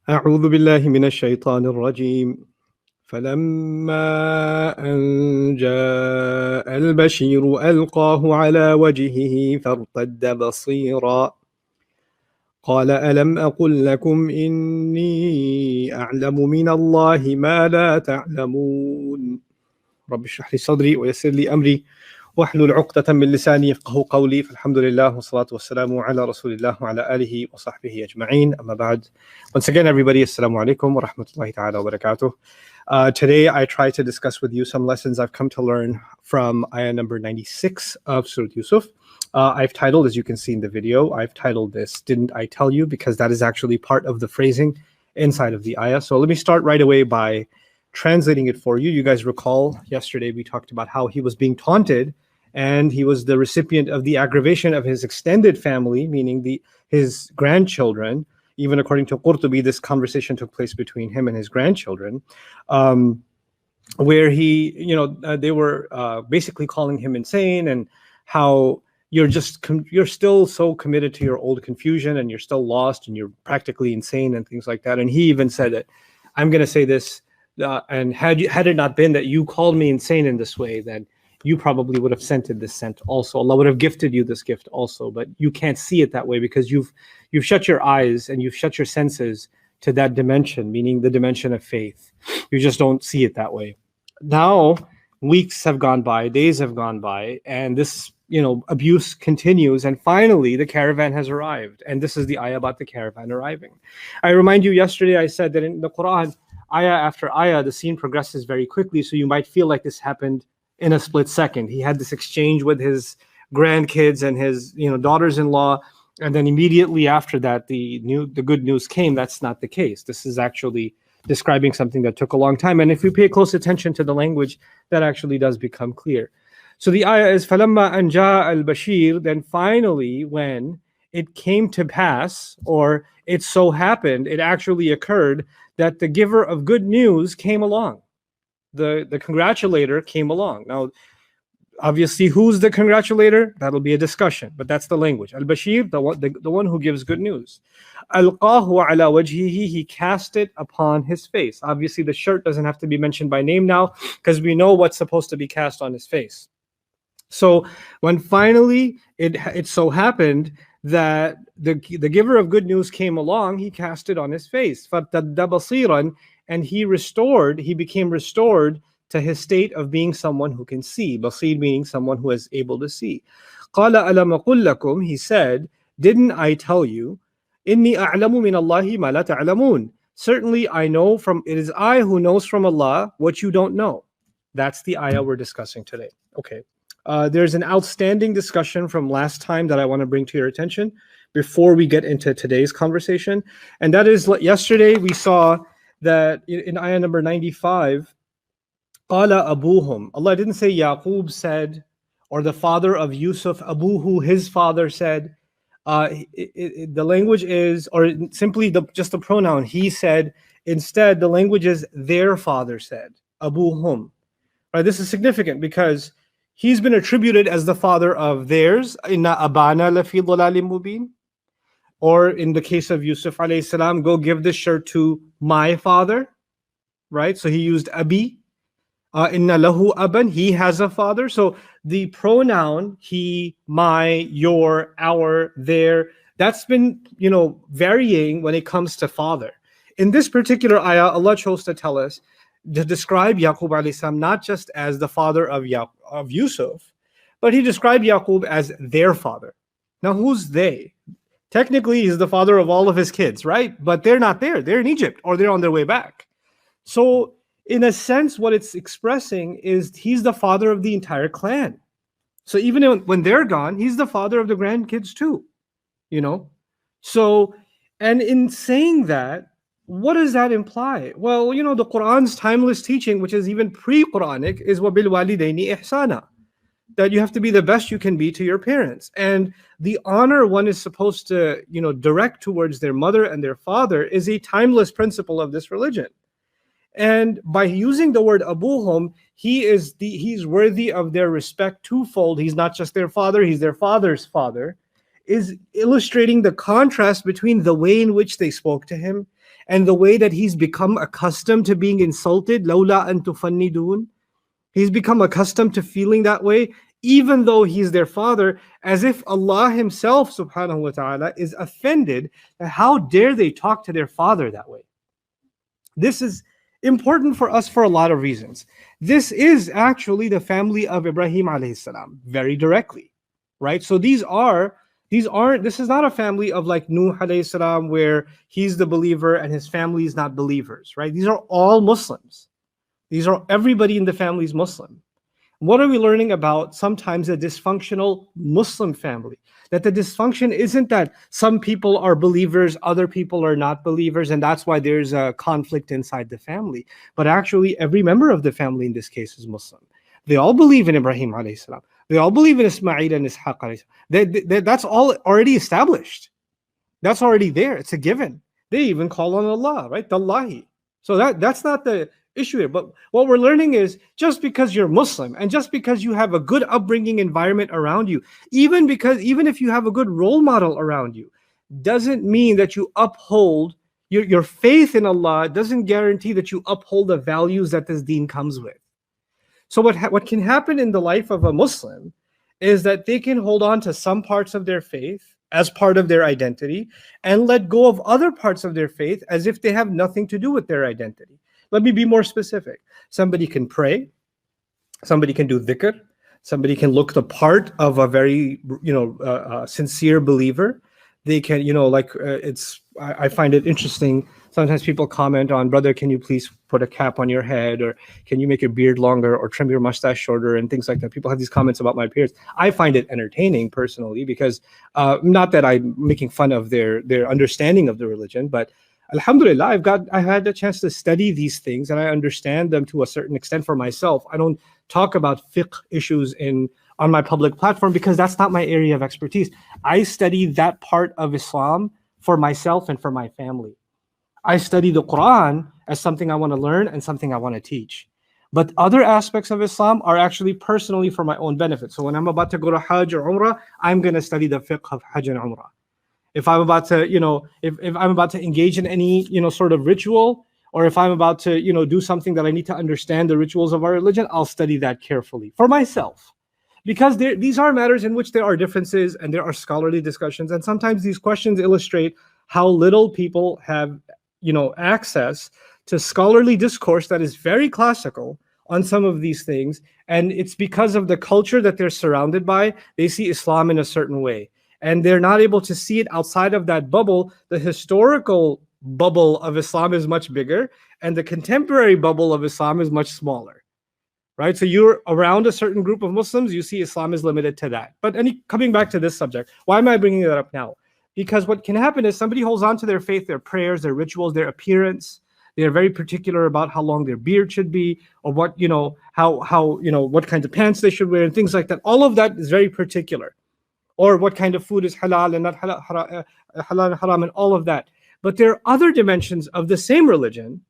أعوذ بالله من الشيطان الرجيم فلما أن جاء البشير ألقاه على وجهه فارتد بصيرا قال ألم أقل لكم إني أعلم من الله ما لا تعلمون رب اشرح لي صدري ويسر لي أمري واحلل عقدة من لساني يفقهوا قولي فالحمد لله والصلاة والسلام على رسول الله وعلى آله وصحبه أجمعين أما بعد. Once again, everybody, assalamu alaikum wa rahmatullahi ta'ala wa barakatuh. Today, I try to discuss with you some lessons I've come to learn from ayah number 96 of Surah Yusuf. I've titled, as you can see in the video, I've titled this, Didn't I Tell You? Because that is actually part of the phrasing inside of the ayah. So let me start right away by translating it for you. You guys recall yesterday we talked about how he was being taunted and he was the recipient of the aggravation of his extended family, meaning his grandchildren. Even according to Qurtubi, this conversation took place between him and his grandchildren, where they were basically calling him insane and how you're still so committed to your old confusion and you're still lost and you're practically insane and things like that. And he even said that, I'm going to say this, and had it not been that you called me insane in this way, then you probably would have sent this scent also. Allah would have gifted you this gift also, but you can't see it that way because you've shut your eyes and you've shut your senses to that dimension, meaning the dimension of faith. You just don't see it that way. Now, weeks have gone by, days have gone by, and this abuse continues, and finally the caravan has arrived. And this is the ayah about the caravan arriving. I remind you, yesterday I said that in the Quran, ayah after ayah, the scene progresses very quickly, so you might feel like this happened in a split second. He had this exchange with his grandkids and his daughters-in-law, and then immediately after that the good news came. That's not the case. This is actually describing something that took a long time, and if we pay close attention to the language, that actually does become clear. So the ayah is فَلَمَّا أَنْ جَاءَ الْبَشِيرُ, then finally when it came to pass, or it so happened, it actually occurred that the giver of good news came along. The congratulator came along. Now, obviously, who's the congratulator? That'll be a discussion, but that's the language. Al-Bashir, the one who gives good news. Alqahu ala wajhihi, he cast it upon his face. Obviously, the shirt doesn't have to be mentioned by name now because we know what's supposed to be cast on his face. So when finally it so happened that the giver of good news came along, he cast it on his face. فَارْتَدَّ بَصِيرًا, and he became restored to his state of being someone who can see. Basir meaning someone who is able to see. قَالَ أَلَمْ أَقُلْ لَكُمْ, he said, didn't I tell you? إِنِّي أَعْلَمُ مِنَ اللَّهِ مَا لَا تَعْلَمُونَ, certainly it is I who knows from Allah what you don't know. That's the ayah we're discussing today. Okay. There's an outstanding discussion from last time that I want to bring to your attention before we get into today's conversation. And that is, yesterday we saw that in ayah number 95, Qala abuhum. Allah didn't say Yaqub said, or the father of Yusuf, Abuhu, his father said. The language is, or simply just the pronoun, he said. Instead, the language is their father said, Abuhum. Right, this is significant because he's been attributed as the father of theirs. Inna abana lafi dhalalim mubin. Or in the case of Yusuf alayhi salam, go give this shirt to my father. Right, so he used abi. Inna lahu aban, he has a father. So the pronoun he, my, your, our, their, that's been varying when it comes to father. In this particular ayah, Allah chose to tell us, to describe Yaqub alayhi salam not just as the father of Yusuf, but he described Yaqub as their father. Now who's they? Technically he's the father of all of his kids, right? But they're not there. They're in Egypt, or they're on their way back. So in a sense, what it's expressing is he's the father of the entire clan. So even when they're gone, he's the father of the grandkids too. So, and in saying that, what does that imply? Well, the Quran's timeless teaching, which is even pre-Quranic, is وَبِالْوَالِدَيْنِ إِحْسَانًا, that you have to be the best you can be to your parents. And the honor one is supposed to, direct towards their mother and their father is a timeless principle of this religion. And by using the word abuhum, he's worthy of their respect twofold. He's not just their father, he's their father's father, is illustrating the contrast between the way in which they spoke to him and the way that he's become accustomed to being insulted, لَوْلَا أَن تُفَنِّدُونَ, he's become accustomed to feeling that way, even though he's their father, as if Allah himself, subhanahu wa ta'ala, is offended that how dare they talk to their father that way. This is important for us for a lot of reasons. This is actually the family of Ibrahim alayhi salam, very directly, right? So this is not a family of like Nuh alayhi salam where he's the believer and his family is not believers, right? These are all Muslims. Everybody in the family is Muslim. What are we learning about sometimes a dysfunctional Muslim family? That the dysfunction isn't that some people are believers, other people are not believers, and that's why there's a conflict inside the family. But actually, every member of the family in this case is Muslim. They all believe in Ibrahim alayhi salam. They all believe in Ismail and Ishaq alayhi salam. That's all already established. That's already there. It's a given. They even call on Allah, right? Dallahi. So that's not the issue here. But what we're learning is just because you're Muslim and just because you have a good upbringing environment around you, even if you have a good role model around you, doesn't mean that you uphold your faith in Allah, doesn't guarantee that you uphold the values that this deen comes with. So what can happen in the life of a Muslim is that they can hold on to some parts of their faith as part of their identity and let go of other parts of their faith as if they have nothing to do with their identity. Let me be more specific. Somebody can pray, somebody can do dhikr, somebody can look the part of a very, sincere believer. They can, I find it interesting. Sometimes people comment on, brother, can you please put a cap on your head, or can you make your beard longer, or trim your mustache shorter, and things like that. People have these comments about my appearance. I find it entertaining personally because not that I'm making fun of their understanding of the religion, but Alhamdulillah, I had a chance to study these things and I understand them to a certain extent for myself. I don't talk about fiqh issues on my public platform because that's not my area of expertise. I study that part of Islam for myself and for my family. I study the Quran as something I want to learn and something I want to teach. But other aspects of Islam are actually personally for my own benefit. So when I'm about to go to Hajj or Umrah, I'm going to study the fiqh of Hajj and Umrah. If I'm about to, if I'm about to engage in any, sort of ritual, or if I'm about to, do something that I need to understand the rituals of our religion, I'll study that carefully for myself. Because these are matters in which there are differences and there are scholarly discussions. And sometimes these questions illustrate how little people have, access to scholarly discourse that is very classical on some of these things. And it's because of the culture that they're surrounded by. They see Islam in a certain way. And they're not able to see it outside of that bubble. The historical bubble of Islam is much bigger, and the contemporary bubble of Islam is much smaller, right? So you're around a certain group of Muslims, you see Islam is limited to that. But coming back to this subject, why am I bringing that up now? Because what can happen is somebody holds on to their faith, their prayers, their rituals, their appearance. They are very particular about how long their beard should be, or what, what kinds of pants they should wear, and things like that. All of that is very particular. Or what kind of food is halal and not halal and haram, and all of that. But there are other dimensions of the same religion,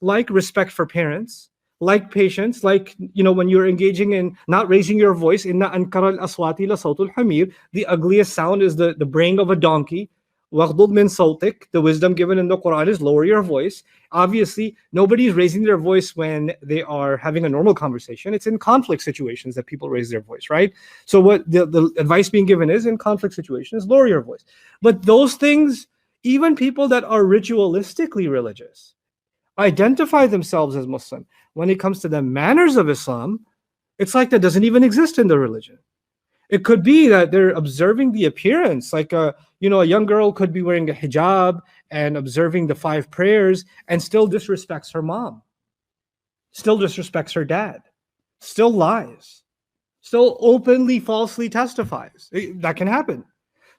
like respect for parents, like patience, like, when you're engaging in not raising your voice, inna ankara al-aswati la sawtul hamir, the ugliest sound is the braying of a donkey. Waghdud min sawtik, the wisdom given in the Quran is lower your voice. Obviously, nobody's raising their voice when they are having a normal conversation. It's in conflict situations that people raise their voice, right? So what the advice being given is, in conflict situations, lower your voice. But those things, even people that are ritualistically religious, identify themselves as Muslim. When it comes to the manners of Islam, it's like that doesn't even exist in the religion. It could be that they're observing the appearance, like a young girl could be wearing a hijab and observing the 5 prayers and still disrespects her mom, still disrespects her dad, still lies, still openly falsely testifies. That can happen.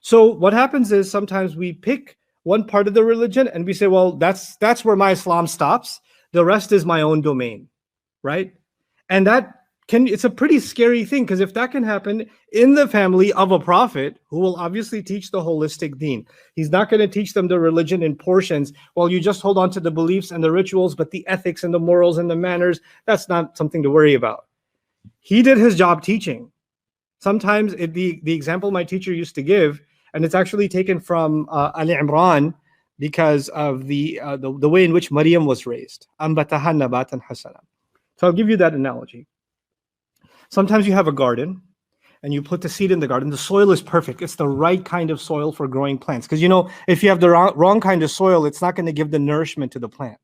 So what happens is sometimes we pick one part of the religion and we say, well, that's where my Islam stops. The rest is my own domain, right? And it's a pretty scary thing, because if that can happen in the family of a prophet who will obviously teach the holistic deen, he's not going to teach them the religion in portions. Well, you just hold on to the beliefs and the rituals, but the ethics and the morals and the manners, that's not something to worry about. He did his job teaching. Sometimes the example my teacher used to give, and it's actually taken from Ali Imran, because of the way in which Maryam was raised. أَنْبَتَهَا نَبَاتًا حَسَنًا. So I'll give you that analogy. Sometimes you have a garden and you put the seed in the garden. The soil is perfect. It's the right kind of soil for growing plants. Because if you have the wrong kind of soil, it's not going to give the nourishment to the plant.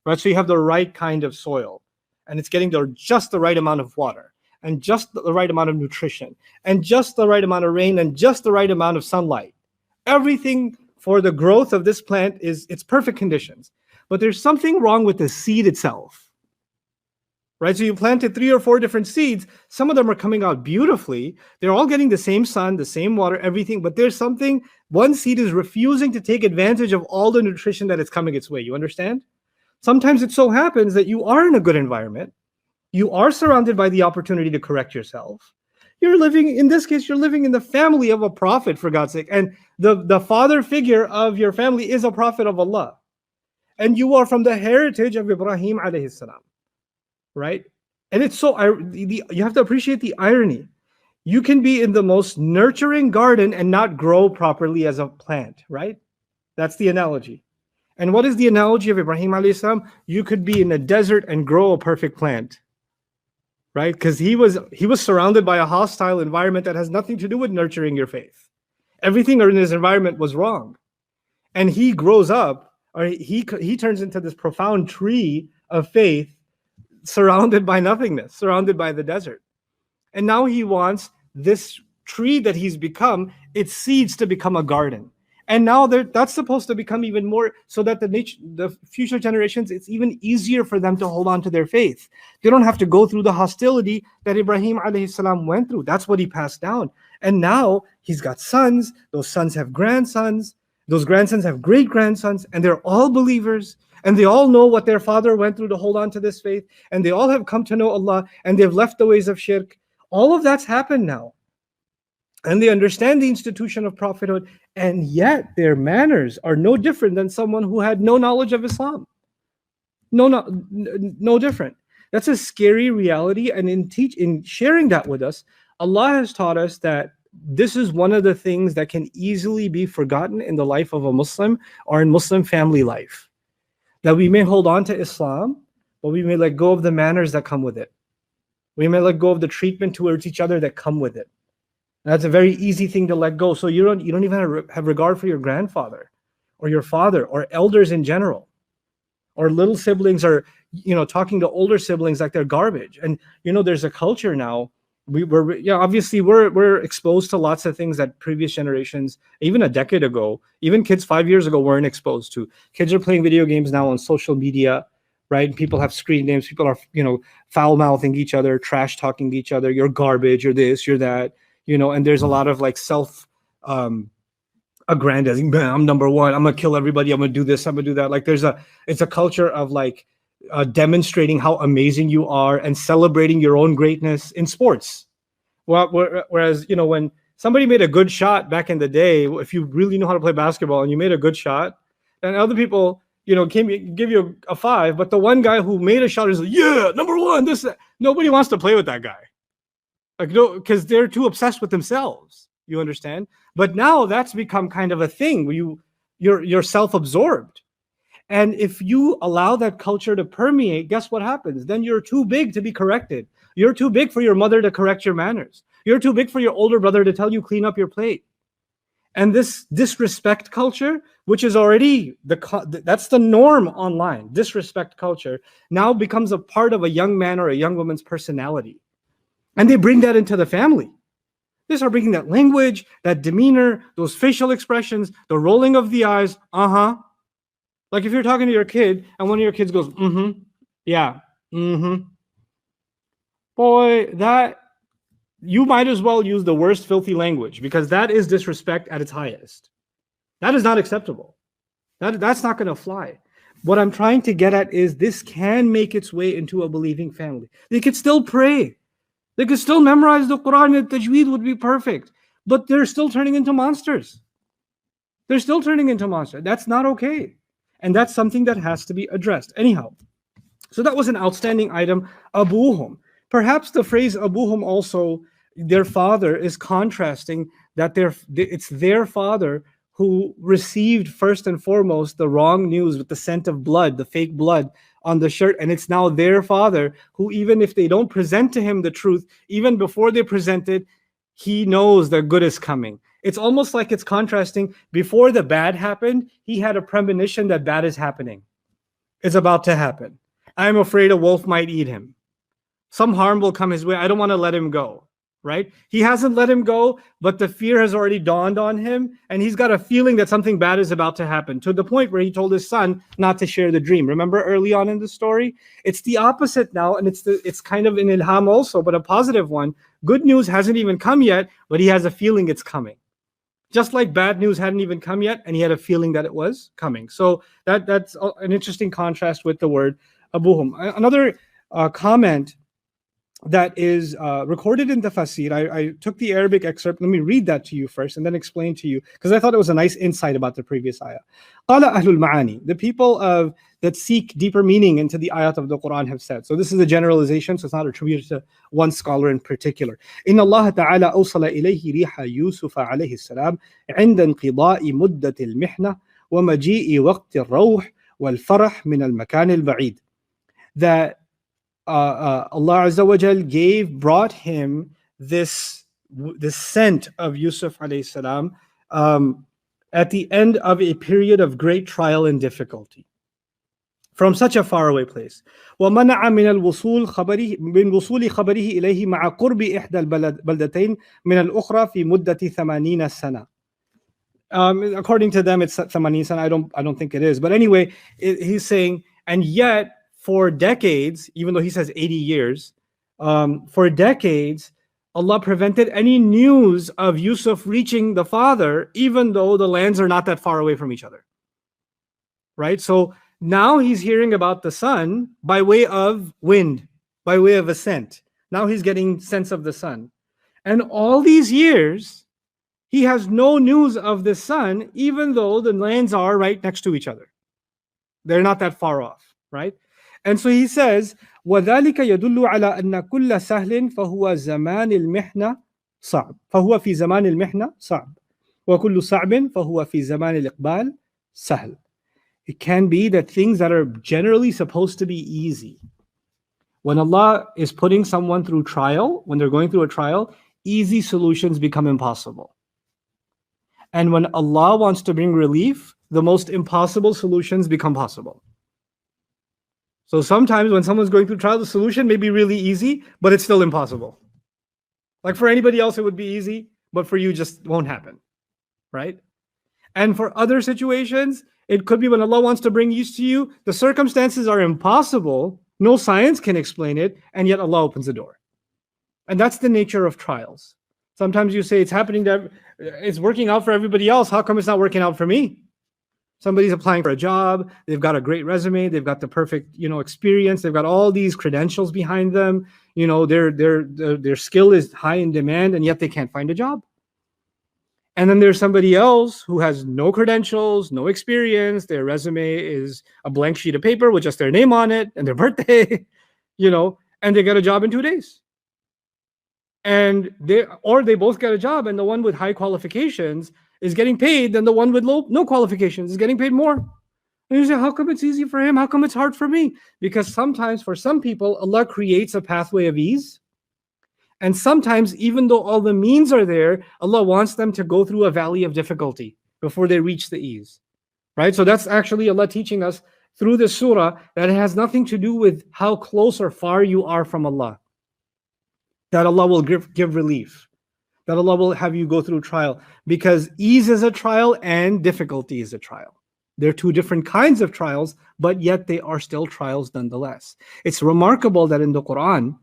Right? So you have the right kind of soil, and it's getting just the right amount of water, and just the right amount of nutrition, and just the right amount of rain, and just the right amount of sunlight. Everything for the growth of this plant it's perfect conditions. But there's something wrong with the seed itself. Right? So you planted 3 or 4 different seeds. Some of them are coming out beautifully. They're all getting the same sun, the same water, everything. But there's one seed is refusing to take advantage of all the nutrition that is coming its way. You understand? Sometimes it so happens that you are in a good environment. You are surrounded by the opportunity to correct yourself. In this case, you're living in the family of a prophet, for God's sake. And the father figure of your family is a prophet of Allah. And you are from the heritage of Ibrahim alayhi salam. Right? And it's you have to appreciate the irony. You can be in the most nurturing garden and not grow properly as a plant, right? That's the analogy. And what is the analogy of Ibrahim alayhi salam? You could be in a desert and grow a perfect plant, right? Because he was surrounded by a hostile environment that has nothing to do with nurturing your faith. Everything in his environment was wrong. And he grows up, or he turns into this profound tree of faith, surrounded by nothingness, surrounded by the desert. And now he wants this tree that he's become, its seeds to become a garden. And now that's supposed to become even more, so that the future generations, it's even easier for them to hold on to their faith. They don't have to go through the hostility that Ibrahim alayhi salam went through. That's what he passed down. And now he's got sons. Those sons have grandsons. Those grandsons have great-grandsons. And they're all believers. And they all know what their father went through to hold on to this faith. And they all have come to know Allah. And they've left the ways of shirk. All of that's happened now. And they understand the institution of prophethood. And yet their manners are no different than someone who had no knowledge of Islam. No different. That's a scary reality. And in sharing that with us, Allah has taught us that this is one of the things that can easily be forgotten in the life of a Muslim or in Muslim family life. That we may hold on to Islam, but we may let go of the manners that come with it. We may let go of the treatment towards each other that come with it. And that's a very easy thing to let go. So you don't even have regard for your grandfather or your father or elders in general. Or little siblings are, talking to older siblings like they're garbage. And there's a culture now. Obviously we're exposed to lots of things that previous generations, even a decade ago, even kids 5 years ago, weren't exposed to. Kids are playing video games now on social media, right? People have screen names. People are, foul mouthing each other, trash talking each other. You're garbage. You're this. You're that. And there's a lot of like self aggrandizing. I'm number one. I'm gonna kill everybody. I'm gonna do this. I'm gonna do that. Like it's a culture of like demonstrating how amazing you are and celebrating your own greatness in sports. Whereas, when somebody made a good shot back in the day, if you really know how to play basketball and you made a good shot, and other people, came give you a 5, but the one guy who made a shot is like, yeah, number one, this, that. Nobody wants to play with that guy. Like, no, because they're too obsessed with themselves. You understand? But now that's become kind of a thing where you're self-absorbed. And if you allow that culture to permeate, guess what happens? Then you're too big to be corrected. You're too big for your mother to correct your manners. You're too big for your older brother to tell you clean up your plate. And this disrespect culture, which is already that's the norm online, disrespect culture, now becomes a part of a young man or a young woman's personality. And they bring that into the family. They start bringing that language, that demeanor, those facial expressions, the rolling of the eyes, Like if you're talking to your kid and one of your kids goes, yeah, boy, that you might as well use the worst filthy language, because that is disrespect at its highest. That is not acceptable. That's not going to fly. What I'm trying to get at is this can make its way into a believing family. They could still pray. They could still memorize the Quran, and tajweed would be perfect. But they're still turning into monsters. They're still turning into monsters. That's not okay. And that's something that has to be addressed. Anyhow, so that was an outstanding item, abuhum. Perhaps the phrase abuhum also, their father, is contrasting that it's their father who received first and foremost the wrong news with the scent of blood, the fake blood on the shirt, and it's now their father who, even if they don't present to him the truth, even before they present it, he knows the good is coming. It's almost like it's contrasting. Before the bad happened, he had a premonition that bad is happening. It's about to happen. I'm afraid a wolf might eat him. Some harm will come his way. I don't want to let him go, right? He hasn't let him go, but the fear has already dawned on him, and he's got a feeling that something bad is about to happen, to the point where he told his son not to share the dream. Remember early on in the story? It's the opposite now, and it's kind of an ilham also, but a positive one. Good news hasn't even come yet, but he has a feeling it's coming. Just like bad news hadn't even come yet, and he had a feeling that it was coming. So that's an interesting contrast with the word abuhum. Another comment that is recorded in Tefsiri. I took the Arabic excerpt. Let me read that to you first and then explain to you, because I thought it was a nice insight about the previous ayah. قال أهل المعاني, the people that seek deeper meaning into the ayat of the Quran have said. So this is a generalization, so it's not attributed to one scholar in particular. إن الله تعالى أوصل إليه ريح يوسف عليه السلام عند انقضاء مدة المحنة ومجيء وقت الروح والفرح من المكان البعيد. That Allah Azza wa Jal brought him this scent of Yusuf alayhi salam at the end of a period of great trial and difficulty from such a faraway place. ومنع من الوصول خبره من وصول خبره إليه مع قرب إحدى البلدتين من الأخرى في مدة 80 سنة. According to them, it's 80 سنة. I don't think it is, but anyway, he's saying, and yet, for decades, even though he says 80 years, for decades, Allah prevented any news of Yusuf reaching the father, even though the lands are not that far away from each other. Right? So now he's hearing about the son by way of wind, by way of ascent. Now he's getting sense of the son. And all these years, he has no news of the son, even though the lands are right next to each other. They're not that far off, right? And so he says, وَذَلِكَ يَدُلُّ عَلَى أَنَّ كُلَّ سَهْلٍ فَهُوَ زَمَانِ الْمِحْنَةِ صَعْبٌ فَهُوَ فِي زَمَانِ الْمِحْنَةِ صَعْبٌ وَكُلُّ صَعْبٍ فَهُوَ فِي زَمَانِ الْإِقْبَالِ سَهْلٌ. It can be that things that are generally supposed to be easy, when Allah is putting someone through trial, when they're going through a trial, easy solutions become impossible. And when Allah wants to bring relief, the most impossible solutions become possible. So sometimes when someone's going through trial, the solution may be really easy, but it's still impossible. Like for anybody else, it would be easy, but for you, just won't happen, right? And for other situations, it could be when Allah wants to bring use to you, the circumstances are impossible, no science can explain it, and yet Allah opens the door. And that's the nature of trials. Sometimes you say it's happening, it's working out for everybody else. How come it's not working out for me? Somebody's applying for a job, they've got a great resume, they've got the perfect, experience, they've got all these credentials behind them, their skill is high in demand, and yet they can't find a job. And then there's somebody else who has no credentials, no experience, their resume is a blank sheet of paper with just their name on it and their birthday, and they get a job in 2 days. And they both get a job, and the one with high qualifications is getting paid, then the one with no qualifications is getting paid more. And you say, how come it's easy for him? How come it's hard for me? Because sometimes for some people, Allah creates a pathway of ease. And sometimes, even though all the means are there, Allah wants them to go through a valley of difficulty before they reach the ease. Right? So that's actually Allah teaching us through this surah that it has nothing to do with how close or far you are from Allah. That Allah will give relief. That Allah will have you go through trial, because ease is a trial and difficulty is a trial. They're two different kinds of trials, but yet they are still trials nonetheless. It's remarkable that in the Quran,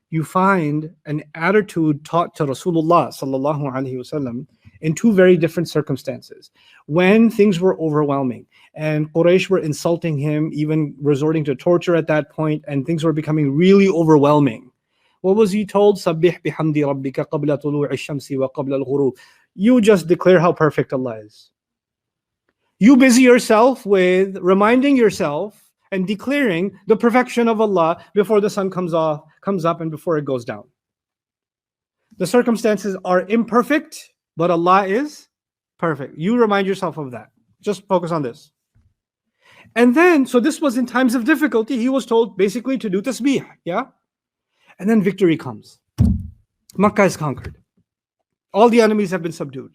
you find an attitude taught to Rasulullah sallallahu alaihi wasallam in two very different circumstances. When things were overwhelming and Quraysh were insulting him, even resorting to torture at that point, and things were becoming really overwhelming. What was he told? Sabbih bihamdi rabbika qabla tulu'i ash-shamsi wa qabla al-ghurub. You just declare how perfect Allah is. You busy yourself with reminding yourself and declaring the perfection of Allah before the sun comes up and before it goes down. The circumstances are imperfect, but Allah is Perfect. You remind yourself of that. Just focus on this. And then, so this was in times of difficulty. He was told basically to do tasbih. Yeah. And then victory comes. Makkah is conquered. All the enemies have been subdued.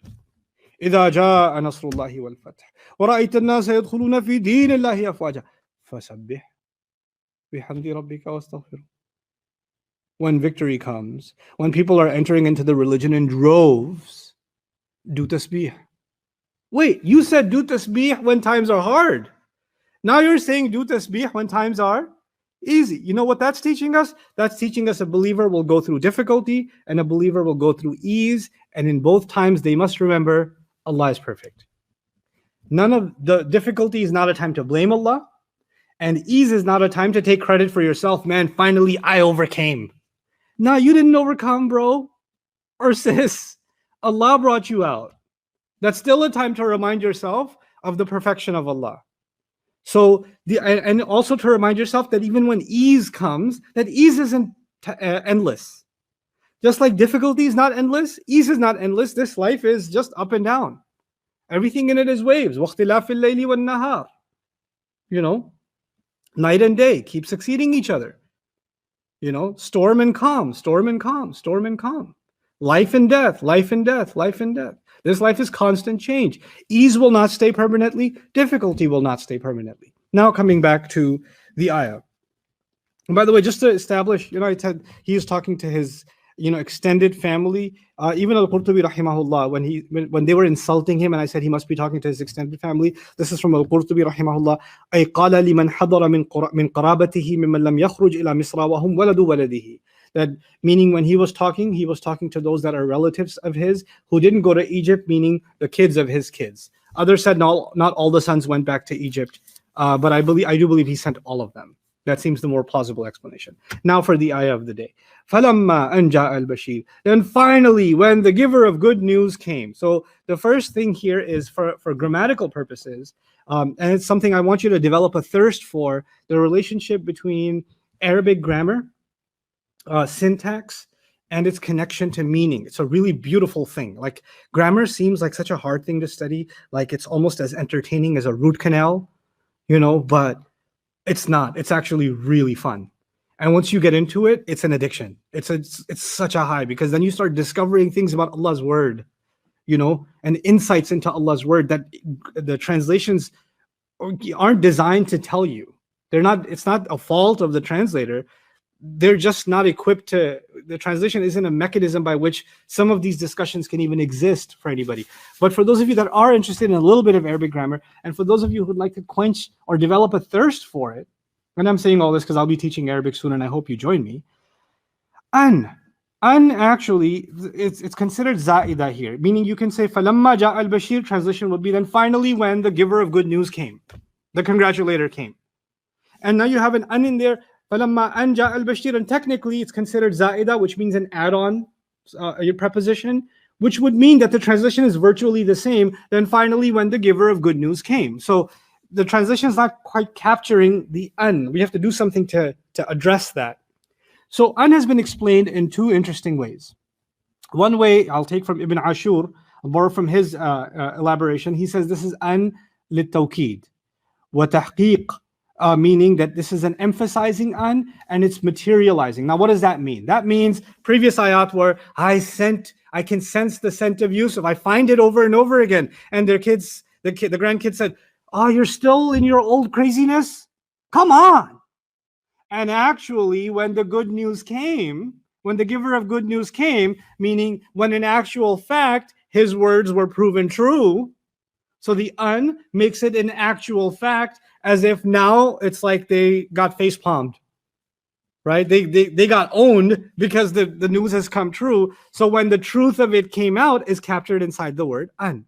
إذا جاء نصر الله والفتح ورأيت الناس يدخلون في دين الله أفواجا فسبح بحمد ربك واستغفره. When victory comes, when people are entering into the religion in droves, do tasbih. Wait, you said do tasbih when times are hard. Now you're saying do tasbih when times are easy. You know what that's teaching us? That's teaching us a believer will go through difficulty and a believer will go through ease. And in both times, they must remember Allah is perfect. None of the difficulty is not a time to blame Allah. And ease is not a time to take credit for yourself. Man, finally I overcame. No, you didn't overcome, bro or sis. Allah brought you out. That's still a time to remind yourself of the perfection of Allah. So, and also to remind yourself that even when ease comes, that ease isn't endless. Just like difficulty is not endless, ease is not endless. This life is just up and down. Everything in it is waves. وَاخْتِلَافِ اللَّيْلِ وَالنَّهَارِ. You know, night and day keep succeeding each other. You know, storm and calm, storm and calm, storm and calm. Life and death, life and death, life and death. This life is constant change. Ease will not stay permanently. Difficulty will not stay permanently. Now coming back to the ayah. And by the way, just to establish, you know, I said he is talking to his, extended family. Even Al-Qurtubi rahimahullah, when they were insulting him, and I said he must be talking to his extended family. This is from Al-Qurtubi rahimahullah. أي قال لمن حضر من قرابته ممن لم يخرج إلى مصر وهم ولد ولده. That meaning when he was talking to those that are relatives of his who didn't go to Egypt, meaning the kids of his kids. Others said not all the sons went back to Egypt, but I do believe he sent all of them. That seems the more plausible explanation. Now for the ayah of the day. فَلَمَّا أَنْ جَاءَ الْبَشِيرُ. Then finally, when the giver of good news came. So the first thing here is for grammatical purposes, and it's something I want you to develop a thirst for, the relationship between Arabic grammar, syntax, and its connection to meaning. It's a really beautiful thing. Like grammar seems like such a hard thing to study, like it's almost as entertaining as a root canal, but it's not. It's actually really fun. And once you get into it, it's an addiction. It's such a high, because then you start discovering things about Allah's word, and insights into Allah's word that the translations aren't designed to tell you. It's not a fault of the translator. They're just not equipped to, the translation isn't a mechanism by which some of these discussions can even exist for anybody. But for those of you that are interested in a little bit of Arabic grammar, and for those of you who'd like to quench or develop a thirst for it, and I'm saying all this because I'll be teaching Arabic soon and I hope you join me. An actually, it's considered za'ida here, meaning you can say فَلَمَّا جَاءَ الْبَشِيرُ, translation would be then finally when the giver of good news came, the congratulator came. And now you have an an in there, فَلَمَّا أَنْ جَاءَ الْبَشِيرُ, and technically it's considered za'ida, which means an add-on preposition, which would mean that the translation is virtually the same, then finally when the giver of good news came. So the translation is not quite capturing the an. We have to do something to address that. So an has been explained in two interesting ways. One way I'll take from Ibn Ashur, borrow from his elaboration. He says this is an للتوكيد وتحقيق, meaning that this is an emphasizing an and it's materializing. Now what does that mean? That means previous ayat where I can sense the scent of Yusuf. I find it over and over again. And their kids, the grandkids said, "Oh, you're still in your old craziness? Come on." And actually, when the good news came, when the giver of good news came, meaning when in actual fact, his words were proven true. So the un makes it an actual fact, as if now it's like they got face palmed, right? They got owned because the news has come true. So when the truth of it came out is captured inside the word an.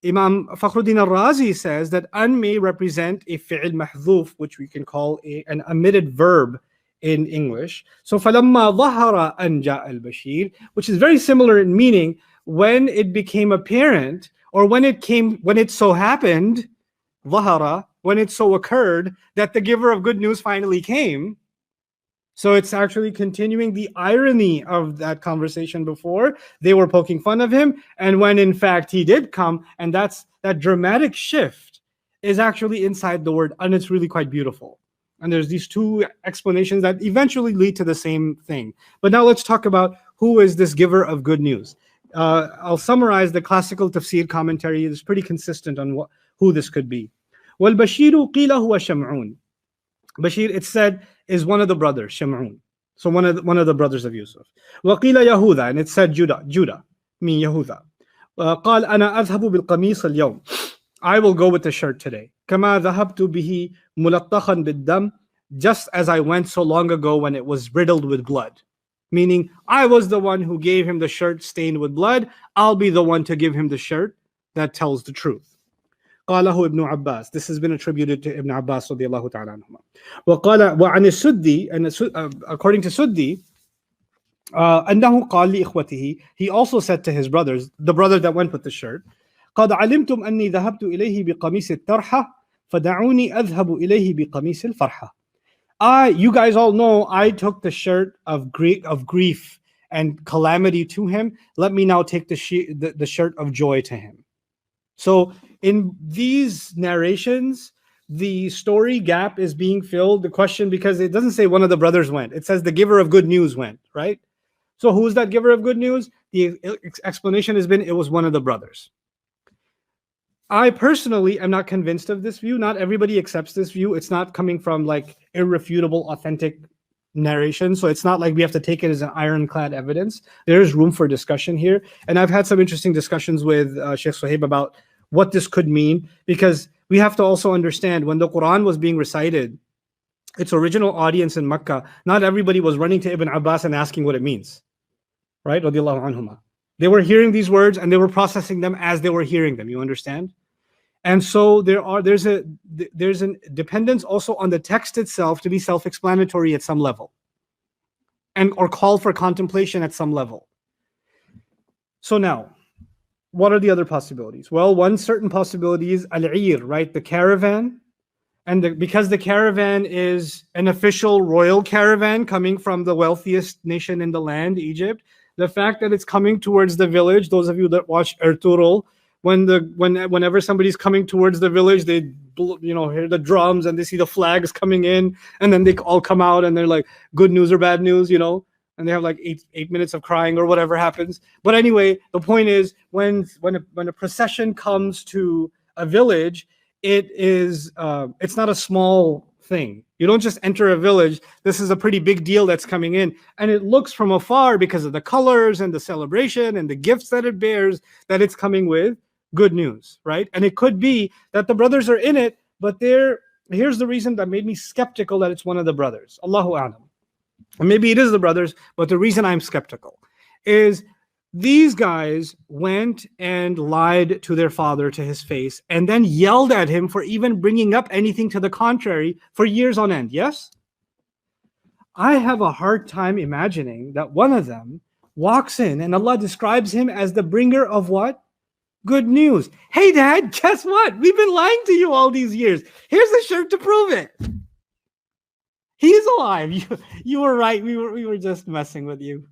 Imam Fakhruddin al-Razi says that an may represent a fi'il mahdhuf, which we can call an omitted verb in English. So فَلَمَّا ظَهَرَ أَنْ جَاءَ الْبَشِيرُ, which is very similar in meaning, when it became apparent, or when it so happened, ظَهَرَ, when it so occurred that the giver of good news finally came. So it's actually continuing the irony of that conversation before. They were poking fun of him, and when in fact he did come, and that dramatic shift is actually inside the word, and it's really quite beautiful. And there's these two explanations that eventually lead to the same thing. But now let's talk about who is this giver of good news. I'll summarize the classical tafsir commentary. It's pretty consistent on who this could be. وَالْبَشِيرُ قِيلَ هُوَ شَمْعُونَ. Bashir, it's said, is one of the brothers, Sham'un. So one of the brothers of Yusuf. وَقِيلَ يَهُوذَا, and it said Judah, mean Yehuda. قال أنا أذهب بالقميص اليوم. I will go with the shirt today. كما ذهبت به ملطخا بالدم, just as I went so long ago when it was riddled with blood. Meaning, I was the one who gave him the shirt stained with blood. I'll be the one to give him the shirt that tells the truth. قاله ابن عباس. This has been attributed to Ibn Abbas رضي الله تعالى عنهما. وقال وعن السدي, and according to Suddi, أنه قال لإخوته, he also said to his brothers, the brother that went with the shirt, قد علمتم أني ذهبت إليه بقميص الطرحة فدعوني أذهب إليه بقميص الفرحة. You guys all know I took the shirt of grief and calamity to him. Let me now take the shirt of joy to him. So in these narrations, the story gap is being filled. The question, because it doesn't say one of the brothers went. It says the giver of good news went, right? So who's that giver of good news? The explanation has been it was one of the brothers. I personally am not convinced of this view. Not everybody accepts this view. It's not coming from like irrefutable, authentic narration. So it's not like we have to take it as an ironclad evidence. There is room for discussion here. And I've had some interesting discussions with Sheikh Suhaib about what this could mean, because we have to also understand when the Quran was being recited, its original audience in Makkah, not everybody was running to Ibn Abbas and asking what it means, right? Radiallahu anhuma. They were hearing these words and they were processing them as they were hearing them. You understand? And so there's a dependence also on the text itself to be self-explanatory at some level, and or call for contemplation at some level. So now, what are the other possibilities? Well, one certain possibility is al-'ir, right? The caravan. And because the caravan is an official royal caravan coming from the wealthiest nation in the land, Egypt, the fact that it's coming towards the village, those of you that watch Ertugrul, whenever somebody's coming towards the village, they hear the drums and they see the flags coming in, and then they all come out and they're like, good news or bad news, and they have like eight minutes of crying or whatever happens. But anyway, the point is when a procession comes to a village, it's not a small thing. You don't just enter a village. This is a pretty big deal that's coming in, and it looks from afar, because of the colors and the celebration and the gifts that it bears, that it's coming with good news, right? And it could be that the brothers are in it, but here's the reason that made me skeptical that it's one of the brothers. Allahu a'lam. And maybe it is the brothers, but the reason I'm skeptical is these guys went and lied to their father to his face and then yelled at him for even bringing up anything to the contrary for years on end. Yes? I have a hard time imagining that one of them walks in and Allah describes him as the bringer of what? Good news. Hey, Dad, guess what? We've been lying to you all these years. Here's the shirt to prove it. He's alive. You were right. We were just messing with you.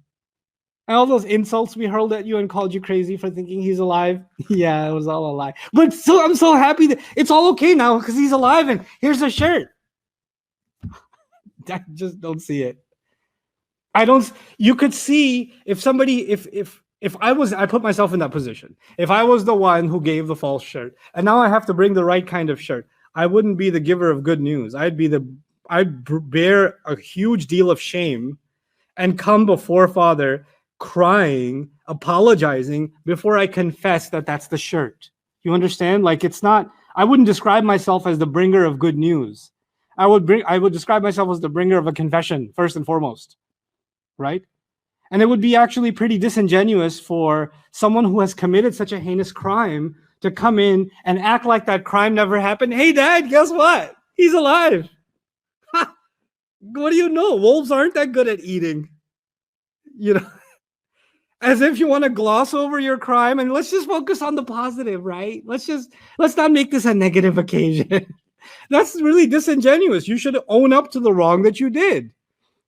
And all those insults we hurled at you and called you crazy for thinking he's alive. Yeah, it was all a lie. But I'm so happy that it's all okay now because he's alive and here's the shirt. I just don't see it. You could see if somebody, I put myself in that position. If I was the one who gave the false shirt and now I have to bring the right kind of shirt, I wouldn't be the giver of good news. I'd bear a huge deal of shame and come before Father crying, apologizing before I confess that that's the shirt. You understand? Like I wouldn't describe myself as the bringer of good news. I would describe myself as the bringer of a confession first and foremost, right? And it would be actually pretty disingenuous for someone who has committed such a heinous crime to come in and act like that crime never happened. Hey, Dad, guess what? He's alive. What do you know? Wolves aren't that good at eating. As if you want to gloss over your crime and let's just focus on the positive, right? Let's not make this a negative occasion. That's really disingenuous. You should own up to the wrong that you did.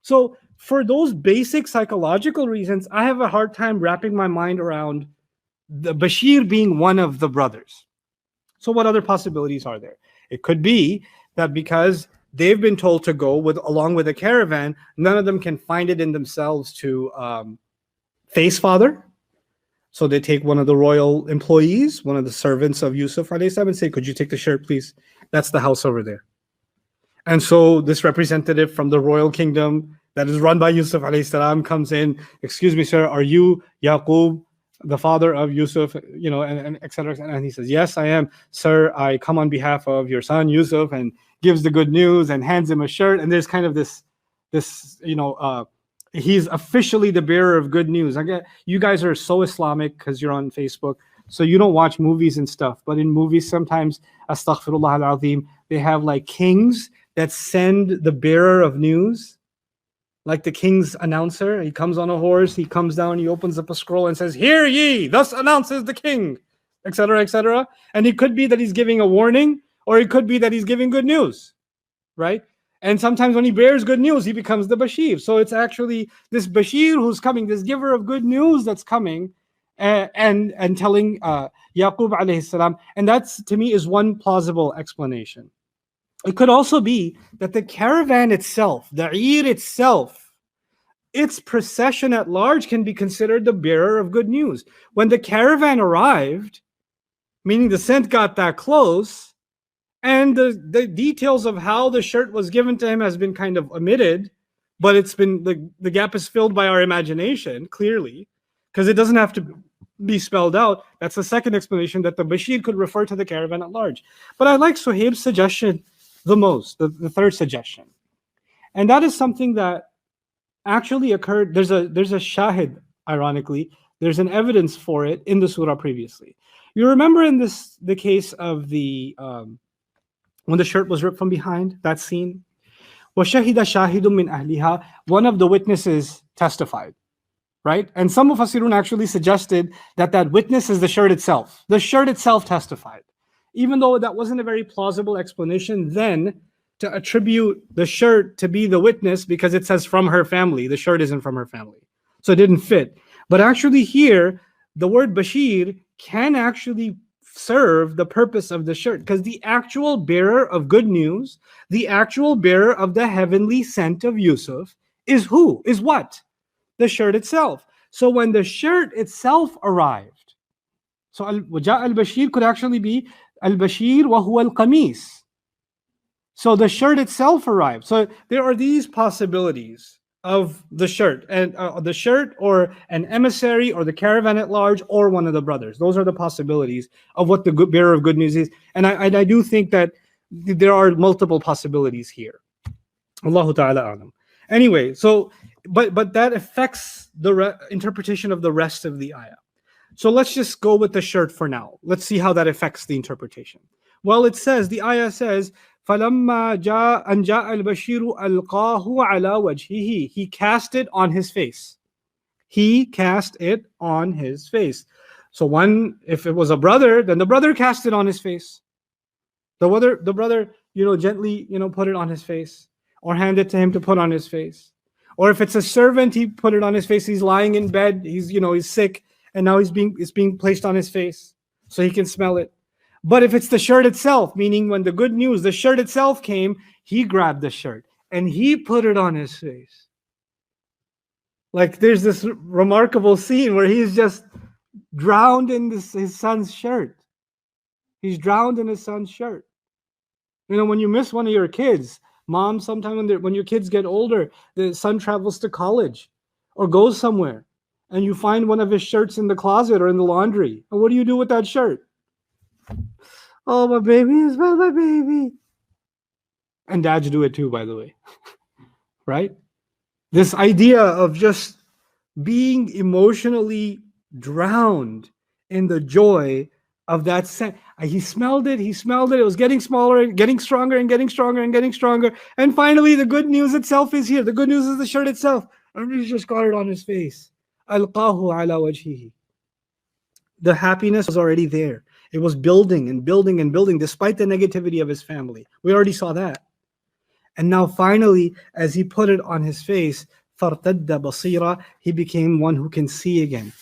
So for those basic psychological reasons, I have a hard time wrapping my mind around the Bashir being one of the brothers. So what other possibilities are there? It could be that because they've been told to go with along with a caravan, none of them can find it in themselves to face father. So they take one of the royal employees, one of the servants of Yusuf alayhi salam, and say, "Could you take the shirt, please? That's the house over there." And so this representative from the royal kingdom that is run by Yusuf alayhi salam comes in. "Excuse me, sir, are you Yaqub, the father of Yusuf?" And et cetera. And he says, "Yes, I am, sir. I come on behalf of your son Yusuf," and gives the good news and hands him a shirt. And there's kind of this, he's officially the bearer of good news. I get you guys are so Islamic because you're on Facebook, so you don't watch movies and stuff. But in movies, sometimes, astaghfirullah al-azim, they have like kings that send the bearer of news, like the king's announcer. He comes on a horse, he comes down, he opens up a scroll and says, "Hear ye, thus announces the king," etc., etc. And it could be that he's giving a warning, or it could be that he's giving good news, right? And sometimes when he bears good news, he becomes the Bashir. So it's actually this Bashir who's coming, this giver of good news that's coming, and telling Yaqub alayhi salam. And that's, to me, is one plausible explanation. It could also be that the caravan itself, the Eid itself, its procession at large can be considered the bearer of good news. When the caravan arrived, meaning the scent got that close, and the details of how the shirt was given to him has been kind of omitted, but it's been the gap is filled by our imagination, clearly, because it doesn't have to be spelled out. That's the second explanation, that the Bashir could refer to the caravan at large. But I like Suhaib's suggestion the most, the third suggestion. And that is something that actually occurred. There's a shahid, ironically. There's an evidence for it in the surah previously. You remember in the case of the when the shirt was ripped from behind, that scene? وَشَهِدَ شَاهِدٌ مِّنْ أَهْلِهَا, one of the witnesses testified, right? And some Mufassirun actually suggested that witness is the shirt itself. The shirt itself testified. Even though that wasn't a very plausible explanation then to attribute the shirt to be the witness, because it says from her family. The shirt isn't from her family. So it didn't fit. But actually here, the word Bashir can actually serve the purpose of the shirt, because the actual bearer of good news, the actual bearer of the heavenly scent of Yusuf is who? Is what? The shirt itself. So when the shirt itself arrived, so وَجَاءَ al-Bashir could actually be al-Bashir wa huwa al-Qamis. So the shirt itself arrived. So there are these possibilities of the shirt, and the shirt, or an emissary, or the caravan at large, or one of the brothers. Those are the possibilities of what the bearer of good news is. And I do think that there are multiple possibilities here. Allahu ta'ala alam. Anyway, so but that affects the interpretation of the rest of the ayah. So let's just go with the shirt for now. Let's see how that affects the interpretation. Well, the ayah says, فَلَمَّا جَاءَ أَنْ جَاءَ الْبَشِيرُ أَلْقَاهُ عَلَى وَجْهِهِ. He cast it on his face. He cast it on his face. So if it was a brother, then the brother cast it on his face. The brother, gently, put it on his face, or hand it to him to put on his face. Or if it's a servant, he put it on his face. He's lying in bed. He's sick, and now it's being placed on his face so he can smell it. But if it's the shirt itself, meaning when the good news, the shirt itself came, he grabbed the shirt and he put it on his face. Like there's this remarkable scene where he's just drowned in his son's shirt. He's drowned in his son's shirt. When you miss one of your kids, mom, sometimes when your kids get older, the son travels to college or goes somewhere, and you find one of his shirts in the closet or in the laundry. And what do you do with that shirt? Oh, my baby, it's my baby. And dads do it too, by the way. Right? This idea of just being emotionally drowned in the joy of that scent. He smelled it. It was getting smaller, getting stronger, and getting stronger, and getting stronger. And finally, the good news itself is here. The good news is the shirt itself. And he's just got it on his face. Alqahu ala wajhihi. The happiness was already there. It was building and building and building, despite the negativity of his family. We already saw that. And now finally, as he put it on his face, فَارْتَدَّ بَصِيرًا, he became one who can see again.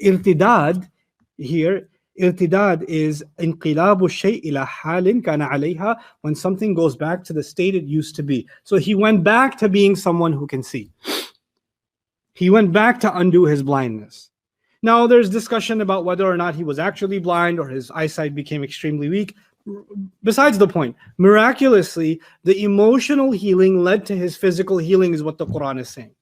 Irtidad here, irtidad is انقلاب الشيء إلى حال كان عليها, when something goes back to the state it used to be. So he went back to being someone who can see. He went back to undo his blindness. Now, there's discussion about whether or not he was actually blind or his eyesight became extremely weak. Besides the point, miraculously, the emotional healing led to his physical healing, is what the Quran is saying.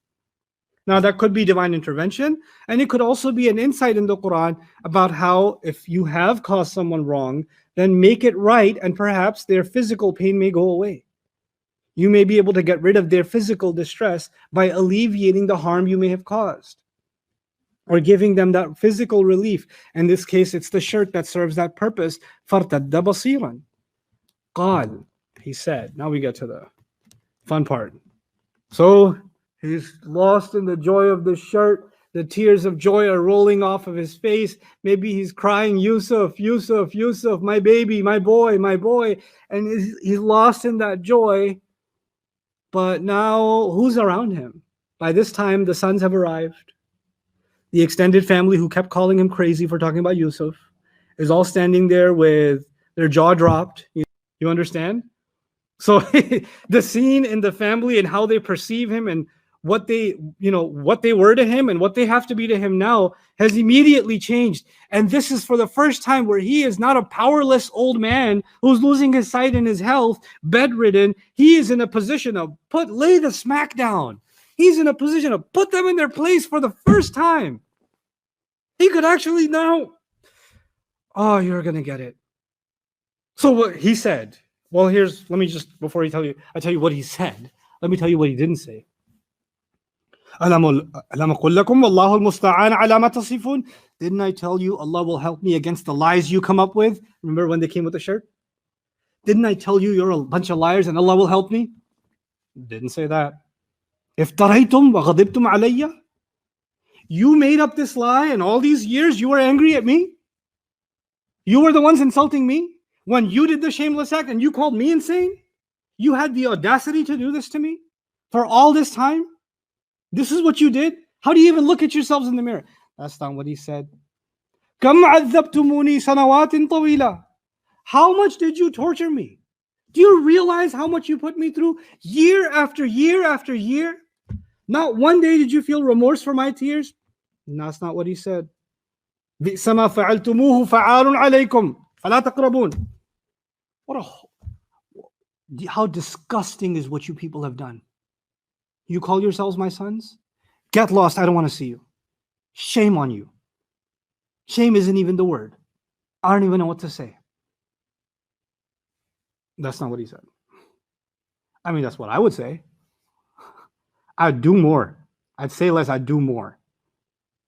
Now, that could be divine intervention, and it could also be an insight in the Quran about how if you have caused someone wrong, then make it right, and perhaps their physical pain may go away. You may be able to get rid of their physical distress by alleviating the harm you may have caused, or giving them that physical relief. In this case, it's the shirt that serves that purpose. فَارْتَدَّ بَصِيرًا. قال, he said. Now we get to the fun part. So he's lost in the joy of the shirt. The tears of joy are rolling off of his face. Maybe he's crying, Yusuf, Yusuf, Yusuf, my baby, my boy, my boy. And he's lost in that joy. But now who's around him? By this time, the sons have arrived. The extended family, who kept calling him crazy for talking about Yusuf, is all standing there with their jaw dropped. You understand? So the scene in the family and how they perceive him and what they were to him and what they have to be to him now has immediately changed. And this is for the first time where he is not a powerless old man who's losing his sight and his health, bedridden. He is in a position of lay the smack down. He's in a position to put them in their place for the first time. He could actually now, oh, you're going to get it. So what he said, well, before I tell you what he said, let me tell you what he didn't say. Didn't I tell you Allah will help me against the lies you come up with? Remember when they came with the shirt? Didn't I tell you you're a bunch of liars and Allah will help me? Didn't say that. افتريتم وغضبتم علي? You made up this lie and all these years you were angry at me? You were the ones insulting me? When you did the shameless act and you called me insane? You had the audacity to do this to me? For all this time? This is what you did? How do you even look at yourselves in the mirror? That's not what he said. كم عذبتموني سنوات طويلة. How much did you torture me? Do you realize how much you put me through? Year after year after year? Not one day did you feel remorse for my tears? No, that's not what he said. بئس ما فعلتموه فعال عليكم فلا تقربون. How disgusting is what you people have done. You call yourselves my sons? Get lost, I don't want to see you. Shame on you. Shame isn't even the word. I don't even know what to say. That's not what he said. I mean, that's what I would say. I'd do more. I'd say less, I'd do more.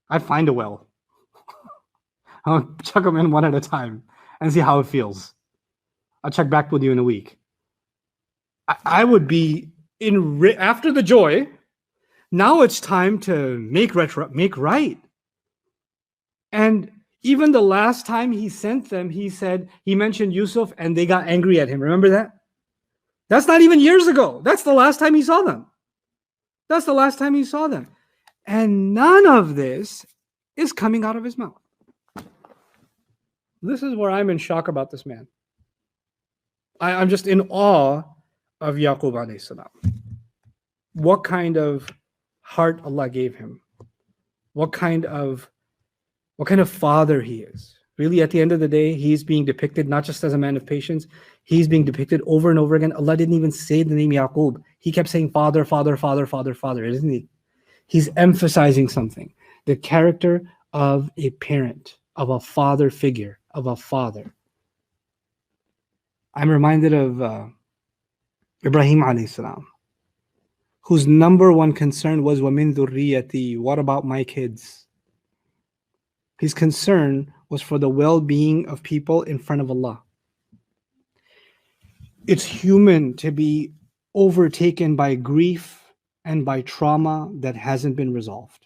I'd find a well. I'll chuck them in one at a time and see how it feels. I'll check back with you in a week. I would be after the joy. Now it's time to make right. And even the last time he sent them, he mentioned Yusuf and they got angry at him. Remember that? That's not even years ago. That's the last time he saw them. And none of this is coming out of his mouth. This is where I'm in shock about this man. I'm just in awe of Yaqub alayhi salam. What kind of heart Allah gave him. What kind of father he is. Really, at the end of the day, he's being depicted not just as a man of patience, he's being depicted over and over again. Allah didn't even say the name Yaqub. He kept saying father, father, father, father, father, isn't he? He's emphasizing something. The character of a parent, of a father figure, of a father. I'm reminded of Ibrahim alayhi salam, whose number one concern was وَمِن ذُرِّيَّتِي, what about my kids? His concern was for the well-being of people in front of Allah. It's human to be overtaken by grief and by trauma that hasn't been resolved.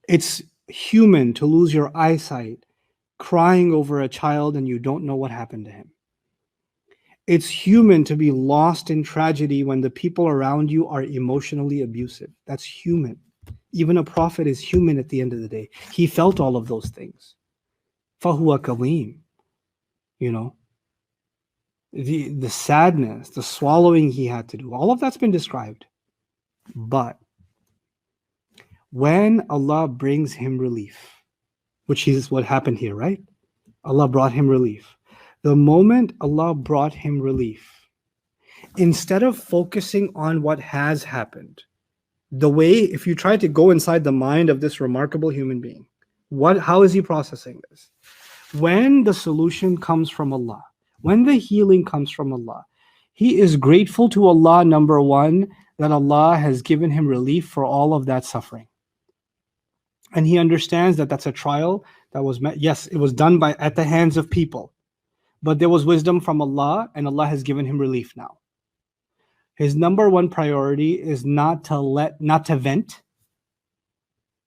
It's human to lose your eyesight crying over a child and you don't know what happened to him. It's human to be lost in tragedy when the people around you are emotionally abusive. That's human. Even a prophet is human at the end of the day. He felt all of those things. فَهُوَ كَظِيمٌ. You know, the sadness, the swallowing he had to do, all of that's been described. But when Allah brings him relief, which is what happened here, right? Allah brought him relief. The moment Allah brought him relief, instead of focusing on what has happened, the way, if you try to go inside the mind of this remarkable human being, how is he processing this? When the solution comes from Allah, when the healing comes from Allah, he is grateful to Allah, number one, that Allah has given him relief for all of that suffering. And he understands that that's a trial that was met. Yes, it was done at the hands of people, but there was wisdom from Allah, and Allah has given him relief now. His number one priority is not to vent,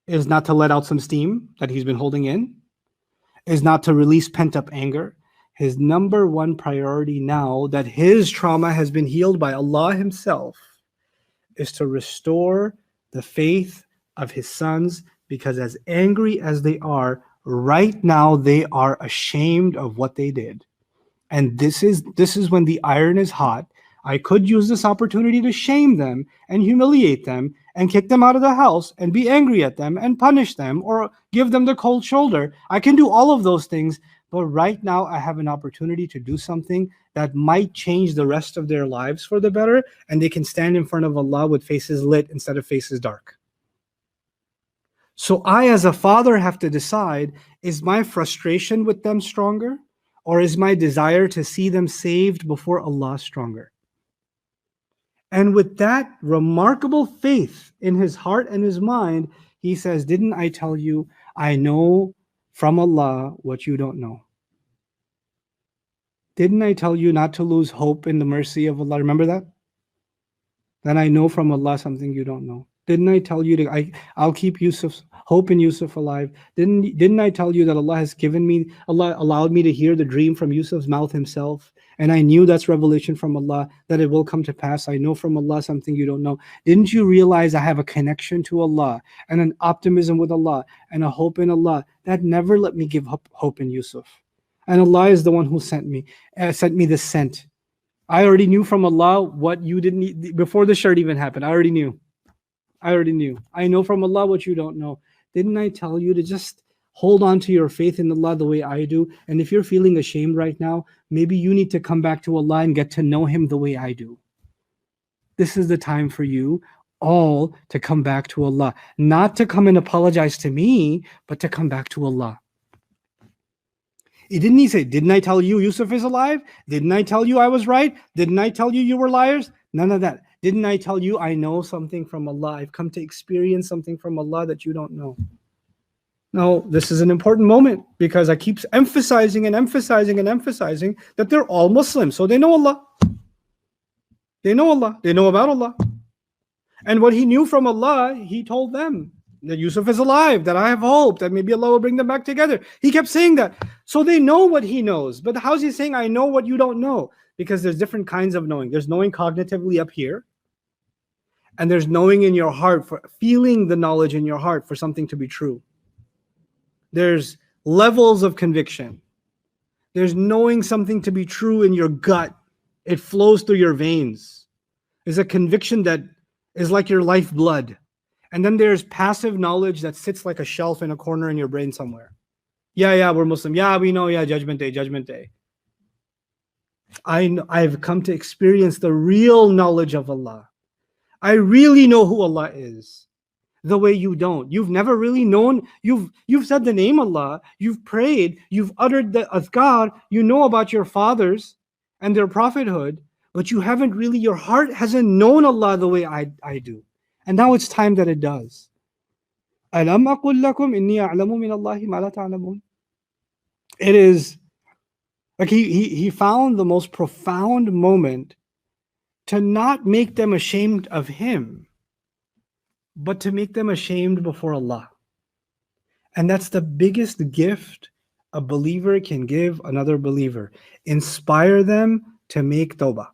is not to let out some steam that he's been holding in, is not to release pent-up anger. His number one priority now that his trauma has been healed by Allah himself is to restore the faith of his sons, because as angry as they are right now, they are ashamed of what they did. And this is when the iron is hot. I could use this opportunity to shame them and humiliate them and kick them out of the house and be angry at them and punish them or give them the cold shoulder. I can do all of those things, but right now I have an opportunity to do something that might change the rest of their lives for the better, and they can stand in front of Allah with faces lit instead of faces dark. So I, as a father, have to decide, is my frustration with them stronger, or is my desire to see them saved before Allah stronger? And with that remarkable faith in his heart and his mind, he says, didn't I tell you, I know from Allah what you don't know? Didn't I tell you not to lose hope in the mercy of Allah? Remember that? Then I know from Allah something you don't know. Didn't I tell you I'll keep Yusuf's hope in Yusuf alive? Didn't I tell you that Allah allowed me to hear the dream from Yusuf's mouth himself? And I knew that's revelation from Allah, that it will come to pass. I know from Allah something you don't know. Didn't you realize I have a connection to Allah and an optimism with Allah and a hope in Allah that never let me give up hope in Yusuf? And Allah is the one who sent me the scent. I already knew from Allah what you didn't need before the shirt even happened. I already knew. I know from Allah what you don't know. Didn't I tell you to just hold on to your faith in Allah the way I do? And if you're feeling ashamed right now, maybe you need to come back to Allah and get to know Him the way I do. This is the time for you all to come back to Allah. Not to come and apologize to me, but to come back to Allah. Didn't he say, didn't I tell you Yusuf is alive? Didn't I tell you I was right? Didn't I tell you you were liars? None of that. Didn't I tell you I know something from Allah? I've come to experience something from Allah that you don't know. Now, this is an important moment because I keep emphasizing that they're all Muslims. So they know Allah. They know Allah. They know about Allah. And what he knew from Allah, he told them that Yusuf is alive, that I have hope, that maybe Allah will bring them back together. He kept saying that. So they know what he knows. But how's he saying, I know what you don't know? Because there's different kinds of knowing. There's knowing cognitively up here. And there's knowing in your heart, for feeling the knowledge in your heart for something to be true. There's levels of conviction. There's knowing something to be true in your gut. It flows through your veins. It's a conviction that is like your lifeblood. And then there's passive knowledge that sits like a shelf in a corner in your brain somewhere. Yeah, we're Muslim. Yeah, we know. Yeah, judgment day. I've come to experience the real knowledge of Allah. I really know who Allah is, the way you don't. You've never really known. You've said the name Allah. You've prayed. You've uttered the azkar. You know about your fathers and their prophethood, but you haven't really, your heart hasn't known Allah the way I do. And now it's time that it does. أَلَمْ أَقُلْ لَكُمْ إِنِّي أَعْلَمُ مِنَ اللَّهِ مَا لَا تَعْلَمُونَ. It is like he found the most profound moment to not make them ashamed of him, but to make them ashamed before Allah. And that's the biggest gift a believer can give another believer. Inspire them to make tawbah.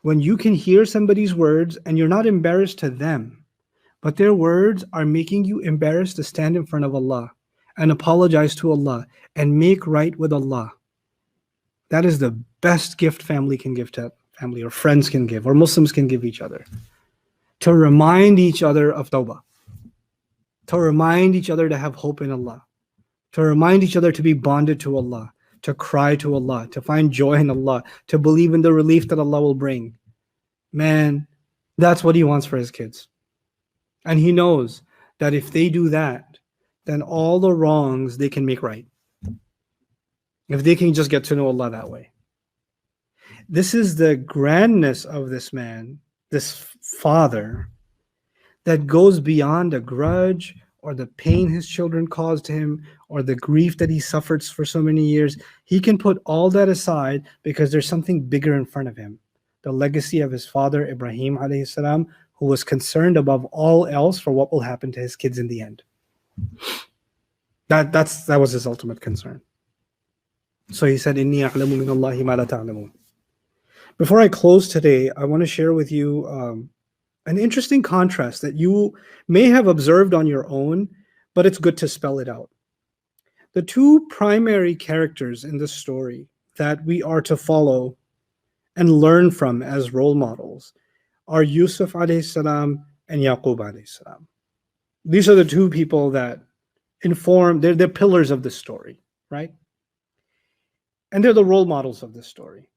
When you can hear somebody's words and you're not embarrassed to them, but their words are making you embarrassed to stand in front of Allah and apologize to Allah and make right with Allah. That is the best gift family can give to family, or friends can give, or Muslims can give each other. To remind each other of tawbah. To remind each other to have hope in Allah. To remind each other to be bonded to Allah. To cry to Allah. To find joy in Allah. To believe in the relief that Allah will bring. Man, that's what He wants for His kids. And He knows that if they do that, then all the wrongs they can make right. If they can just get to know Allah that way. This is the grandness of this man, this father, that goes beyond a grudge or the pain his children caused him or the grief that he suffered for so many years. He can put all that aside because there's something bigger in front of him. The legacy of his father, Ibrahim alayhi salam, who was concerned above all else for what will happen to his kids in the end. That was his ultimate concern. So he said, Inni a'lamu min Allahi ma la ta'lamun. Before I close today, I want to share with you an interesting contrast that you may have observed on your own, but it's good to spell it out. The two primary characters in this story that we are to follow and learn from as role models are Yusuf alayhi salam and Yaqub alayhi salam. These are the two people that inform, they're pillars of this story, right? And they're the role models of this story.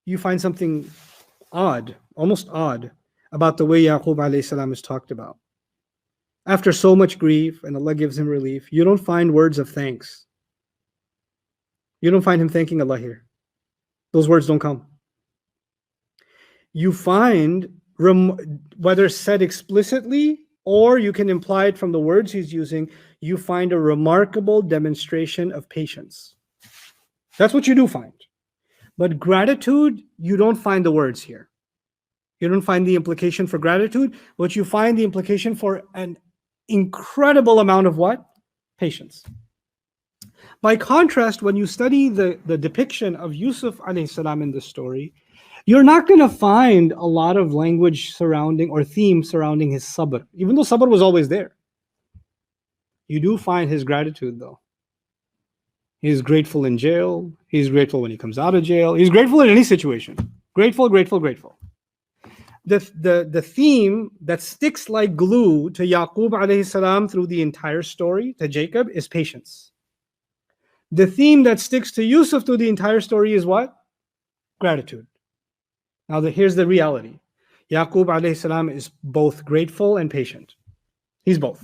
You find something odd, almost odd, about the way Yaqub alayhi salam is talked about. After so much grief and Allah gives him relief, you don't find words of thanks. You don't find him thanking Allah here. Those words don't come. You find, whether said explicitly or you can imply it from the words he's using, you find a remarkable demonstration of patience. That's what you do find. But gratitude, you don't find the words here. You don't find the implication for gratitude, but you find the implication for an incredible amount of what? Patience. By contrast, when you study the depiction of Yusuf alayhi salam in this story, you're not going to find a lot of language surrounding or theme surrounding his sabr, even though sabr was always there. You do find his gratitude though. He's grateful in jail. He's grateful when he comes out of jail. He's grateful in any situation. Grateful, grateful, grateful. The theme that sticks like glue to Yaqub alayhi salam through the entire story, to Jacob, is patience. The theme that sticks to Yusuf through the entire story is what? Gratitude. Now here's the reality. Yaqub alayhi salam is both grateful and patient. He's both.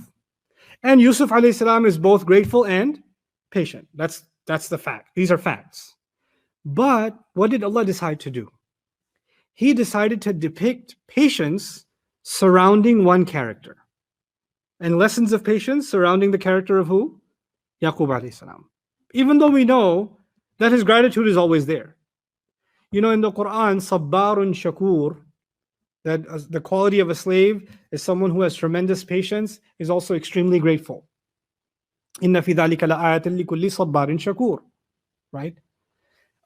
And Yusuf alayhi salam is both grateful and patient. That's the fact. These are facts. But what did Allah decide to do? He decided to depict patience surrounding one character. And lessons of patience surrounding the character of who? Yaqub alayhi salam. Even though we know that his gratitude is always there. You know, in the Quran, sabbarun shakur, that the quality of a slave is someone who has tremendous patience, is also extremely grateful. Inna fi dhalika la'ayatan likulli sabbarin shakur. Right?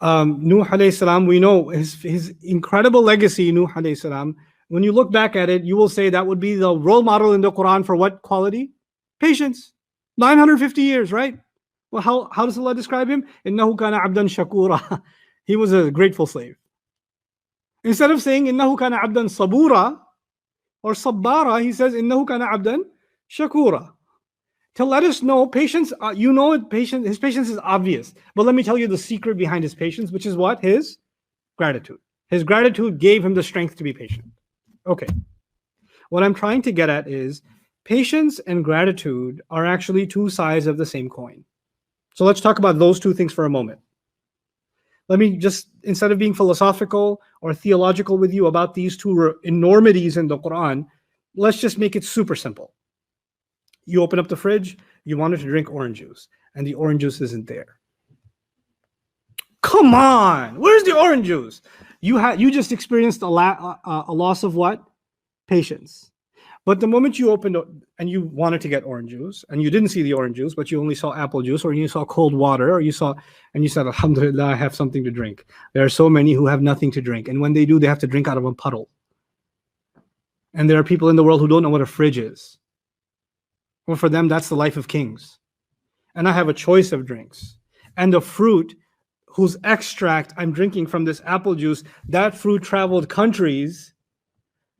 Nuh alayhi salam, we know his incredible legacy, Nuh alayhi salam. When you look back at it, you will say that would be the role model in the Quran for what quality? Patience. 950 years, right? Well, how does Allah describe him? Innahu kana abdan shakura. He was a grateful slave. Instead of saying innahu kana abdan sabura or sabbara, he says innahu kana abdan shakura. To let us know patience, his patience is obvious. But let me tell you the secret behind his patience, which is what? His gratitude. His gratitude gave him the strength to be patient. Okay. What I'm trying to get at is patience and gratitude are actually two sides of the same coin. So let's talk about those two things for a moment. Let me just, instead of being philosophical or theological with you about these two enormities in the Quran, let's just make it super simple. You open up the fridge, you wanted to drink orange juice, and the orange juice isn't there. Come on, where's the orange juice? You just experienced a loss of what? Patience. But the moment you opened and you wanted to get orange juice and you didn't see the orange juice, but you only saw apple juice, or you saw cold water, or you said, Alhamdulillah, I have something to drink. There are so many who have nothing to drink. And when they do, they have to drink out of a puddle. And there are people in the world who don't know what a fridge is. Well, for them, that's the life of kings. And I have a choice of drinks. And the fruit whose extract I'm drinking from this apple juice, that fruit traveled countries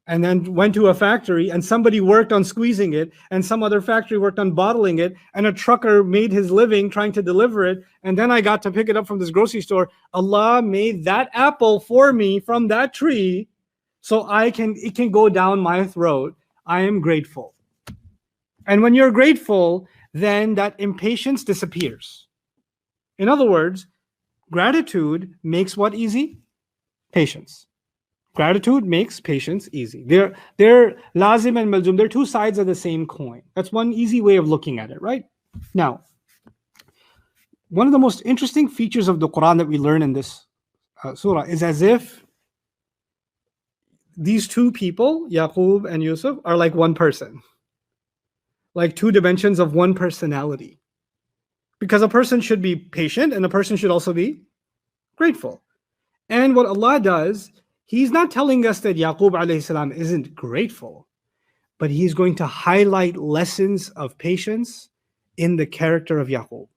and then went to a factory, and somebody worked on squeezing it, and some other factory worked on bottling it, and a trucker made his living trying to deliver it, and then I got to pick it up from this grocery store. Allah made that apple for me from that tree, so it can go down my throat. I am grateful. And when you're grateful, then that impatience disappears. In other words, gratitude makes what easy? Patience. Gratitude makes patience easy. They're lazim and malzum. They're two sides of the same coin. That's one easy way of looking at it, right? Now, one of the most interesting features of the Quran that we learn in this surah is as if these two people, Yaqub and Yusuf, are like one person. Like two dimensions of one personality. Because a person should be patient and a person should also be grateful. And what Allah does, He's not telling us that Yaqub alayhi salam isn't grateful, but He's going to highlight lessons of patience in the character of Yaqub.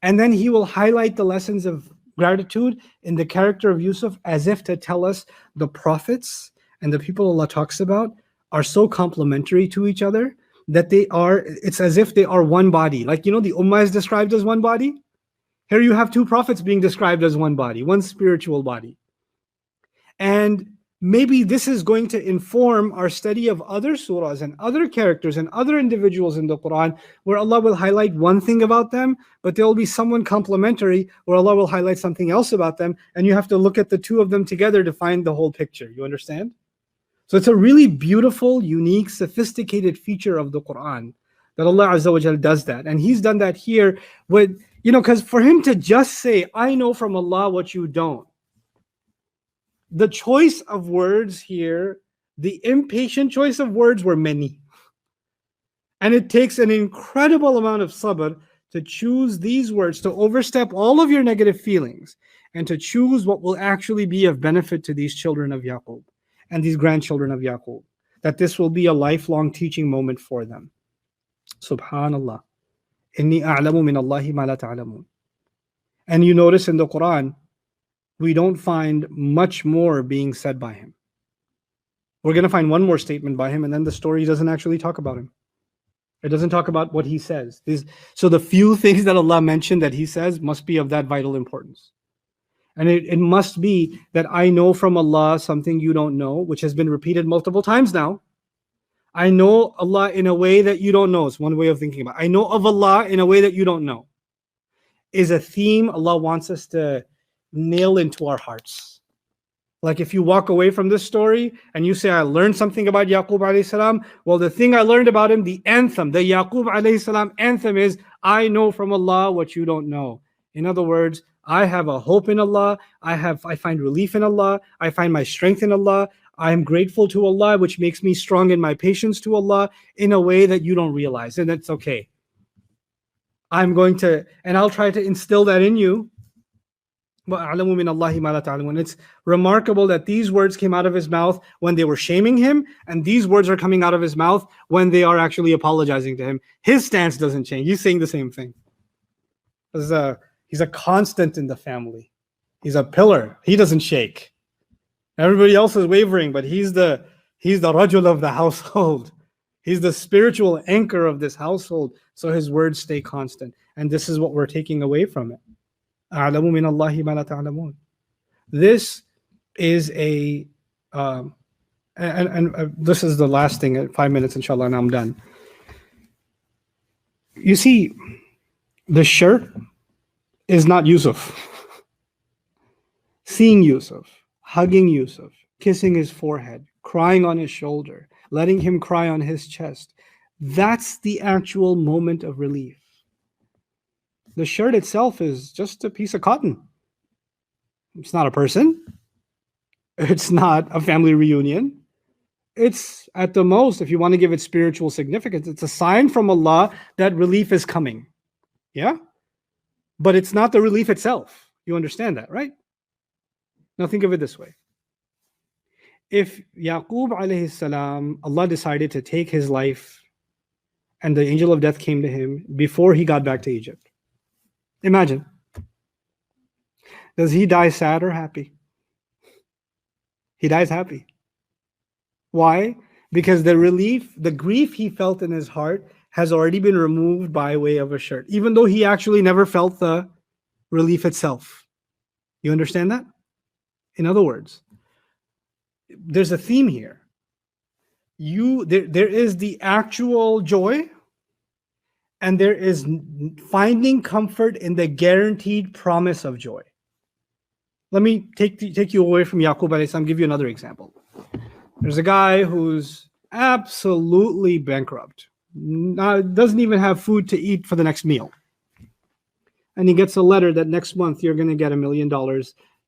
And then He will highlight the lessons of gratitude in the character of Yusuf, as if to tell us the prophets and the people Allah talks about are so complementary to each other that it's as if they are one body. Like, the ummah is described as one body. Here you have two prophets being described as one body, one spiritual body. And maybe this is going to inform our study of other surahs and other characters and other individuals in the Quran, where Allah will highlight one thing about them, but there will be someone complementary where Allah will highlight something else about them, and you have to look at the two of them together to find the whole picture. You understand? So it's a really beautiful, unique, sophisticated feature of the Quran that Allah Azza wa Jal does that. And He's done that here with, because for Him to just say, I know from Allah what you don't, the choice of words here, the impatient choice of words were many. And it takes an incredible amount of sabr to choose these words, to overstep all of your negative feelings, and to choose what will actually be of benefit to these children of Yaqub and these grandchildren of Yaqub, that this will be a lifelong teaching moment for them. Subhanallah. Inni a'lamu min Allahi ma la ta'lamun. And you notice in the Quran, we don't find much more being said by Him. We're going to find one more statement by Him, and then the story doesn't actually talk about Him. It doesn't talk about what He says. So the few things that Allah mentioned that He says must be of that vital importance. And it must be that I know from Allah something you don't know, which has been repeated multiple times now. I know Allah in a way that you don't know. It's one way of thinking about it. I know of Allah in a way that you don't know. Is a theme Allah wants us to nail into our hearts. Like if you walk away from this story and you say, I learned something about Yaqub alayhi salam, well, the thing I learned about him, the anthem, the Yaqub alayhi salam anthem is, I know from Allah what you don't know. In other words, I have a hope in Allah, I find relief in Allah, I find my strength in Allah, I am grateful to Allah, which makes me strong in my patience to Allah in a way that you don't realize, and that's okay. I'll try to instill that in you. It's remarkable that these words came out of His mouth when they were shaming Him, and these words are coming out of His mouth when they are actually apologizing to Him. His stance doesn't change. He's saying the same thing. He's a constant in the family. He's a pillar. He doesn't shake. Everybody else is wavering, but he's the rajul of the household. He's the spiritual anchor of this household. So His words stay constant. And this is what we're taking away from it. أعلم من الله ما لا تعلمون. This is and this is the last thing at 5 minutes, inshallah, and I'm done. You see, the shirt is not Yusuf. Seeing Yusuf, hugging Yusuf, kissing his forehead, crying on his shoulder, letting him cry on his chest, that's the actual moment of relief. The shirt itself is just a piece of cotton. It's not a person. It's not a family reunion. It's at the most, if you want to give it spiritual significance, it's a sign from Allah that relief is coming. Yeah? But it's not the relief itself. You understand that, right? Now think of it this way. If Yaqub alayhi salam, Allah decided to take his life and the angel of death came to him before he got back to Egypt. Imagine. Does he die sad or happy? He dies happy. Why? Because the relief, the grief he felt in his heart has already been removed by way of a shirt, even though he actually never felt the relief itself. You understand that? In other words, there's a theme here. There is the actual joy, and there is finding comfort in the guaranteed promise of joy. Let me take you away from Yaqub alayhi salam, give you another example. There's a guy who's absolutely bankrupt, doesn't even have food to eat for the next meal. And he gets a letter that next month you're going to get $1 million.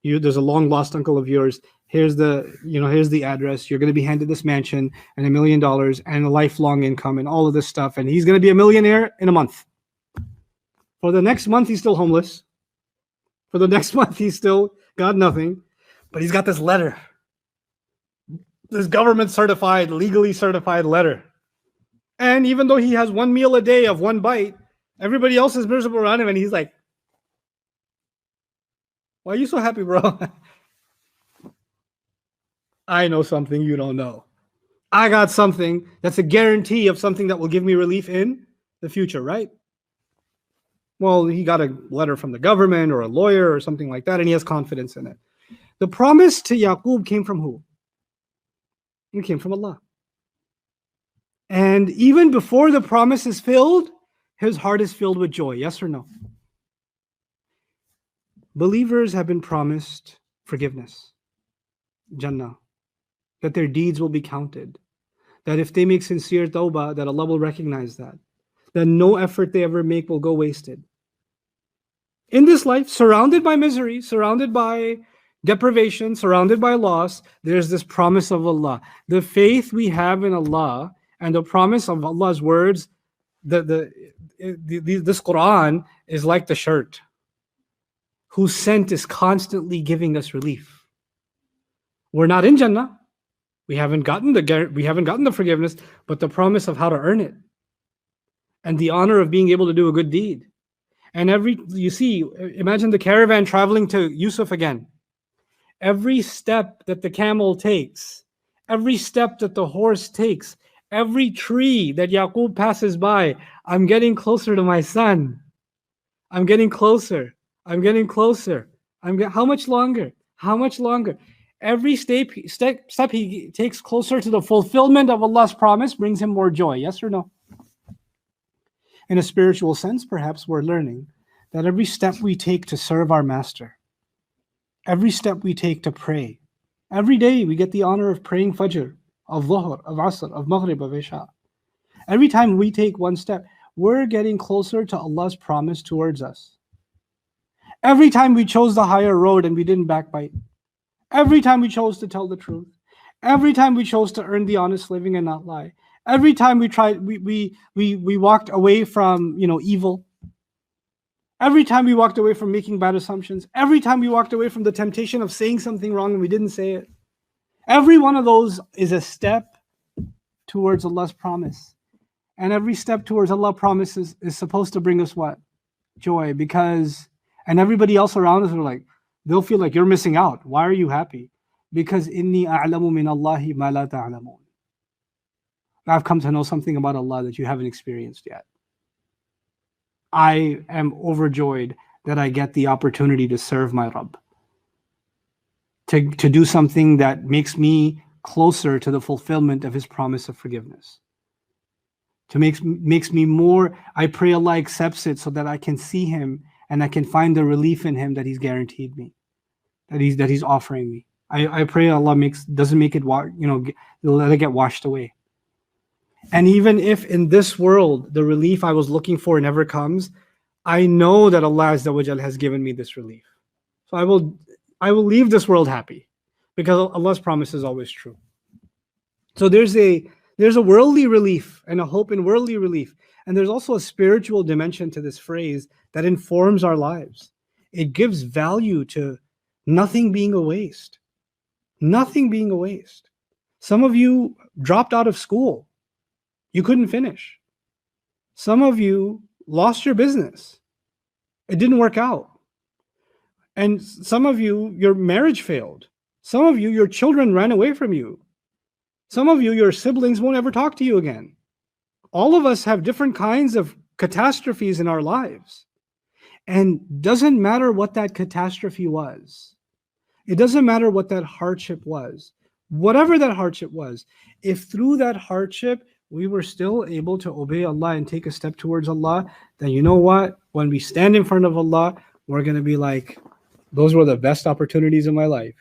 There's a long lost uncle of yours. Here's the address. You're going to be handed this mansion and $1 million and a lifelong income and all of this stuff. And he's going to be a millionaire in a month. For the next month, he's still homeless. For the next month, he's still got nothing. But he's got this letter. This government certified, legally certified letter. And even though he has one meal a day of one bite, everybody else is miserable around him. And he's like, why are you so happy, bro? I know something you don't know. I got something that's a guarantee of something that will give me relief in the future, right? Well, he got a letter from the government or a lawyer or something like that, and he has confidence in it. The promise to Yaqub came from who? It came from Allah. And even before the promise is filled, his heart is filled with joy. Yes or no? Believers have been promised forgiveness, Jannah, that their deeds will be counted, that if they make sincere tawbah, that Allah will recognize that no effort they ever make will go wasted. In this life, surrounded by misery, surrounded by deprivation, surrounded by loss, there's this promise of Allah. The faith we have in Allah and the promise of Allah's words, this Quran is like the shirt whose scent is constantly giving us relief. We're not in Jannah. We haven't gotten the forgiveness, but the promise of how to earn it and the honor of being able to do a good deed. And imagine the caravan traveling to Yusuf again. Every step that the camel takes, every step that the horse takes, every tree that Yaqub passes by, I'm getting closer to my son. I'm getting closer. I'm getting closer. How much longer? How much longer? Every step he takes closer to the fulfillment of Allah's promise brings him more joy. Yes or no? In a spiritual sense, perhaps we're learning that every step we take to serve our master, every step we take to pray, every day we get the honor of praying Fajr, of Dhuhr, of Asr, of Maghrib, of Isha. Every time we take one step, we're getting closer to Allah's promise towards us. Every time we chose the higher road and we didn't backbite, every time we chose to tell the truth, every time we chose to earn the honest living and not lie, every time we walked away from evil, every time we walked away from making bad assumptions, every time we walked away from the temptation of saying something wrong and we didn't say it, every one of those is a step towards Allah's promise. And every step towards Allah's promises is supposed to bring us what? Joy. And everybody else around us are like, they'll feel like you're missing out. Why are you happy? Because inni a'lamu min Allahi ma la ta'lamun. I've come to know something about Allah that you haven't experienced yet. I am overjoyed that I get the opportunity to serve my Rabb, to do something that makes me closer to the fulfillment of His promise of forgiveness. Makes me more, I pray Allah accepts it so that I can see Him and I can find the relief in Him that He's guaranteed me, that He's offering me. I pray Allah doesn't make it, let it get washed away. And even if in this world the relief I was looking for never comes, I know that Allah Azza wa Jal has given me this relief. So I will leave this world happy because Allah's promise is always true. So there's a worldly relief and a hope in worldly relief. And there's also a spiritual dimension to this phrase that informs our lives. It gives value to nothing being a waste. Nothing being a waste. Some of you dropped out of school. You couldn't finish. Some of you lost your business. It didn't work out. And some of you, your marriage failed. Some of you, your children ran away from you. Some of you, your siblings won't ever talk to you again. All of us have different kinds of catastrophes in our lives. And doesn't matter what that catastrophe was. It doesn't matter what that hardship was. Whatever that hardship was, if through that hardship we were still able to obey Allah and take a step towards Allah, then you know what? When we stand in front of Allah, we're going to be like, those were the best opportunities in my life.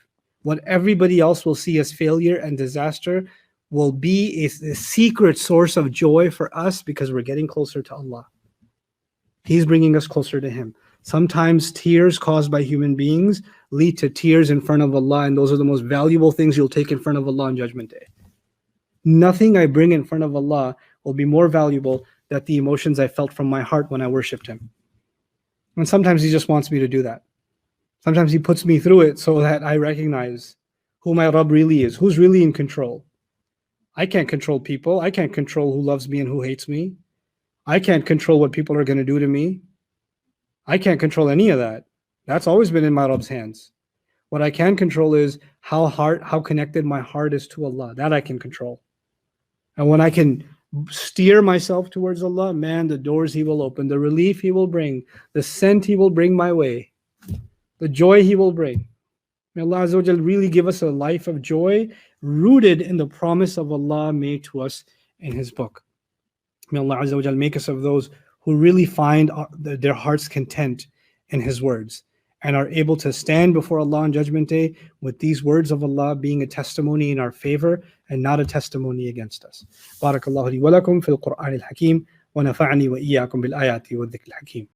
What everybody else will see as failure and disaster will be a secret source of joy for us because we're getting closer to Allah. He's bringing us closer to Him. Sometimes tears caused by human beings lead to tears in front of Allah, and those are the most valuable things you'll take in front of Allah on Judgment Day. Nothing I bring in front of Allah will be more valuable than the emotions I felt from my heart when I worshipped Him. And sometimes He just wants me to do that. Sometimes He puts me through it so that I recognize who my Rabb really is, who's really in control. I can't control people. I can't control who loves me and who hates me. I can't control what people are going to do to me. I can't control any of that. That's always been in my Rabb's hands. What I can control is how connected my heart is to Allah. That I can control. And when I can steer myself towards Allah, man, the doors He will open, the relief He will bring, the scent He will bring my way, the joy He will bring. May Allah Azza wa Jal really give us a life of joy rooted in the promise of Allah made to us in His book. May Allah Azza wa Jal make us of those who really find their heart's content in His words and are able to stand before Allah on Judgment Day with these words of Allah being a testimony in our favor and not a testimony against us. Barakallahu li wa lakum fil Qur'an al-Hakim wa nafa'ani wa iyyakum bil ayati wa dhikr al-Hakim.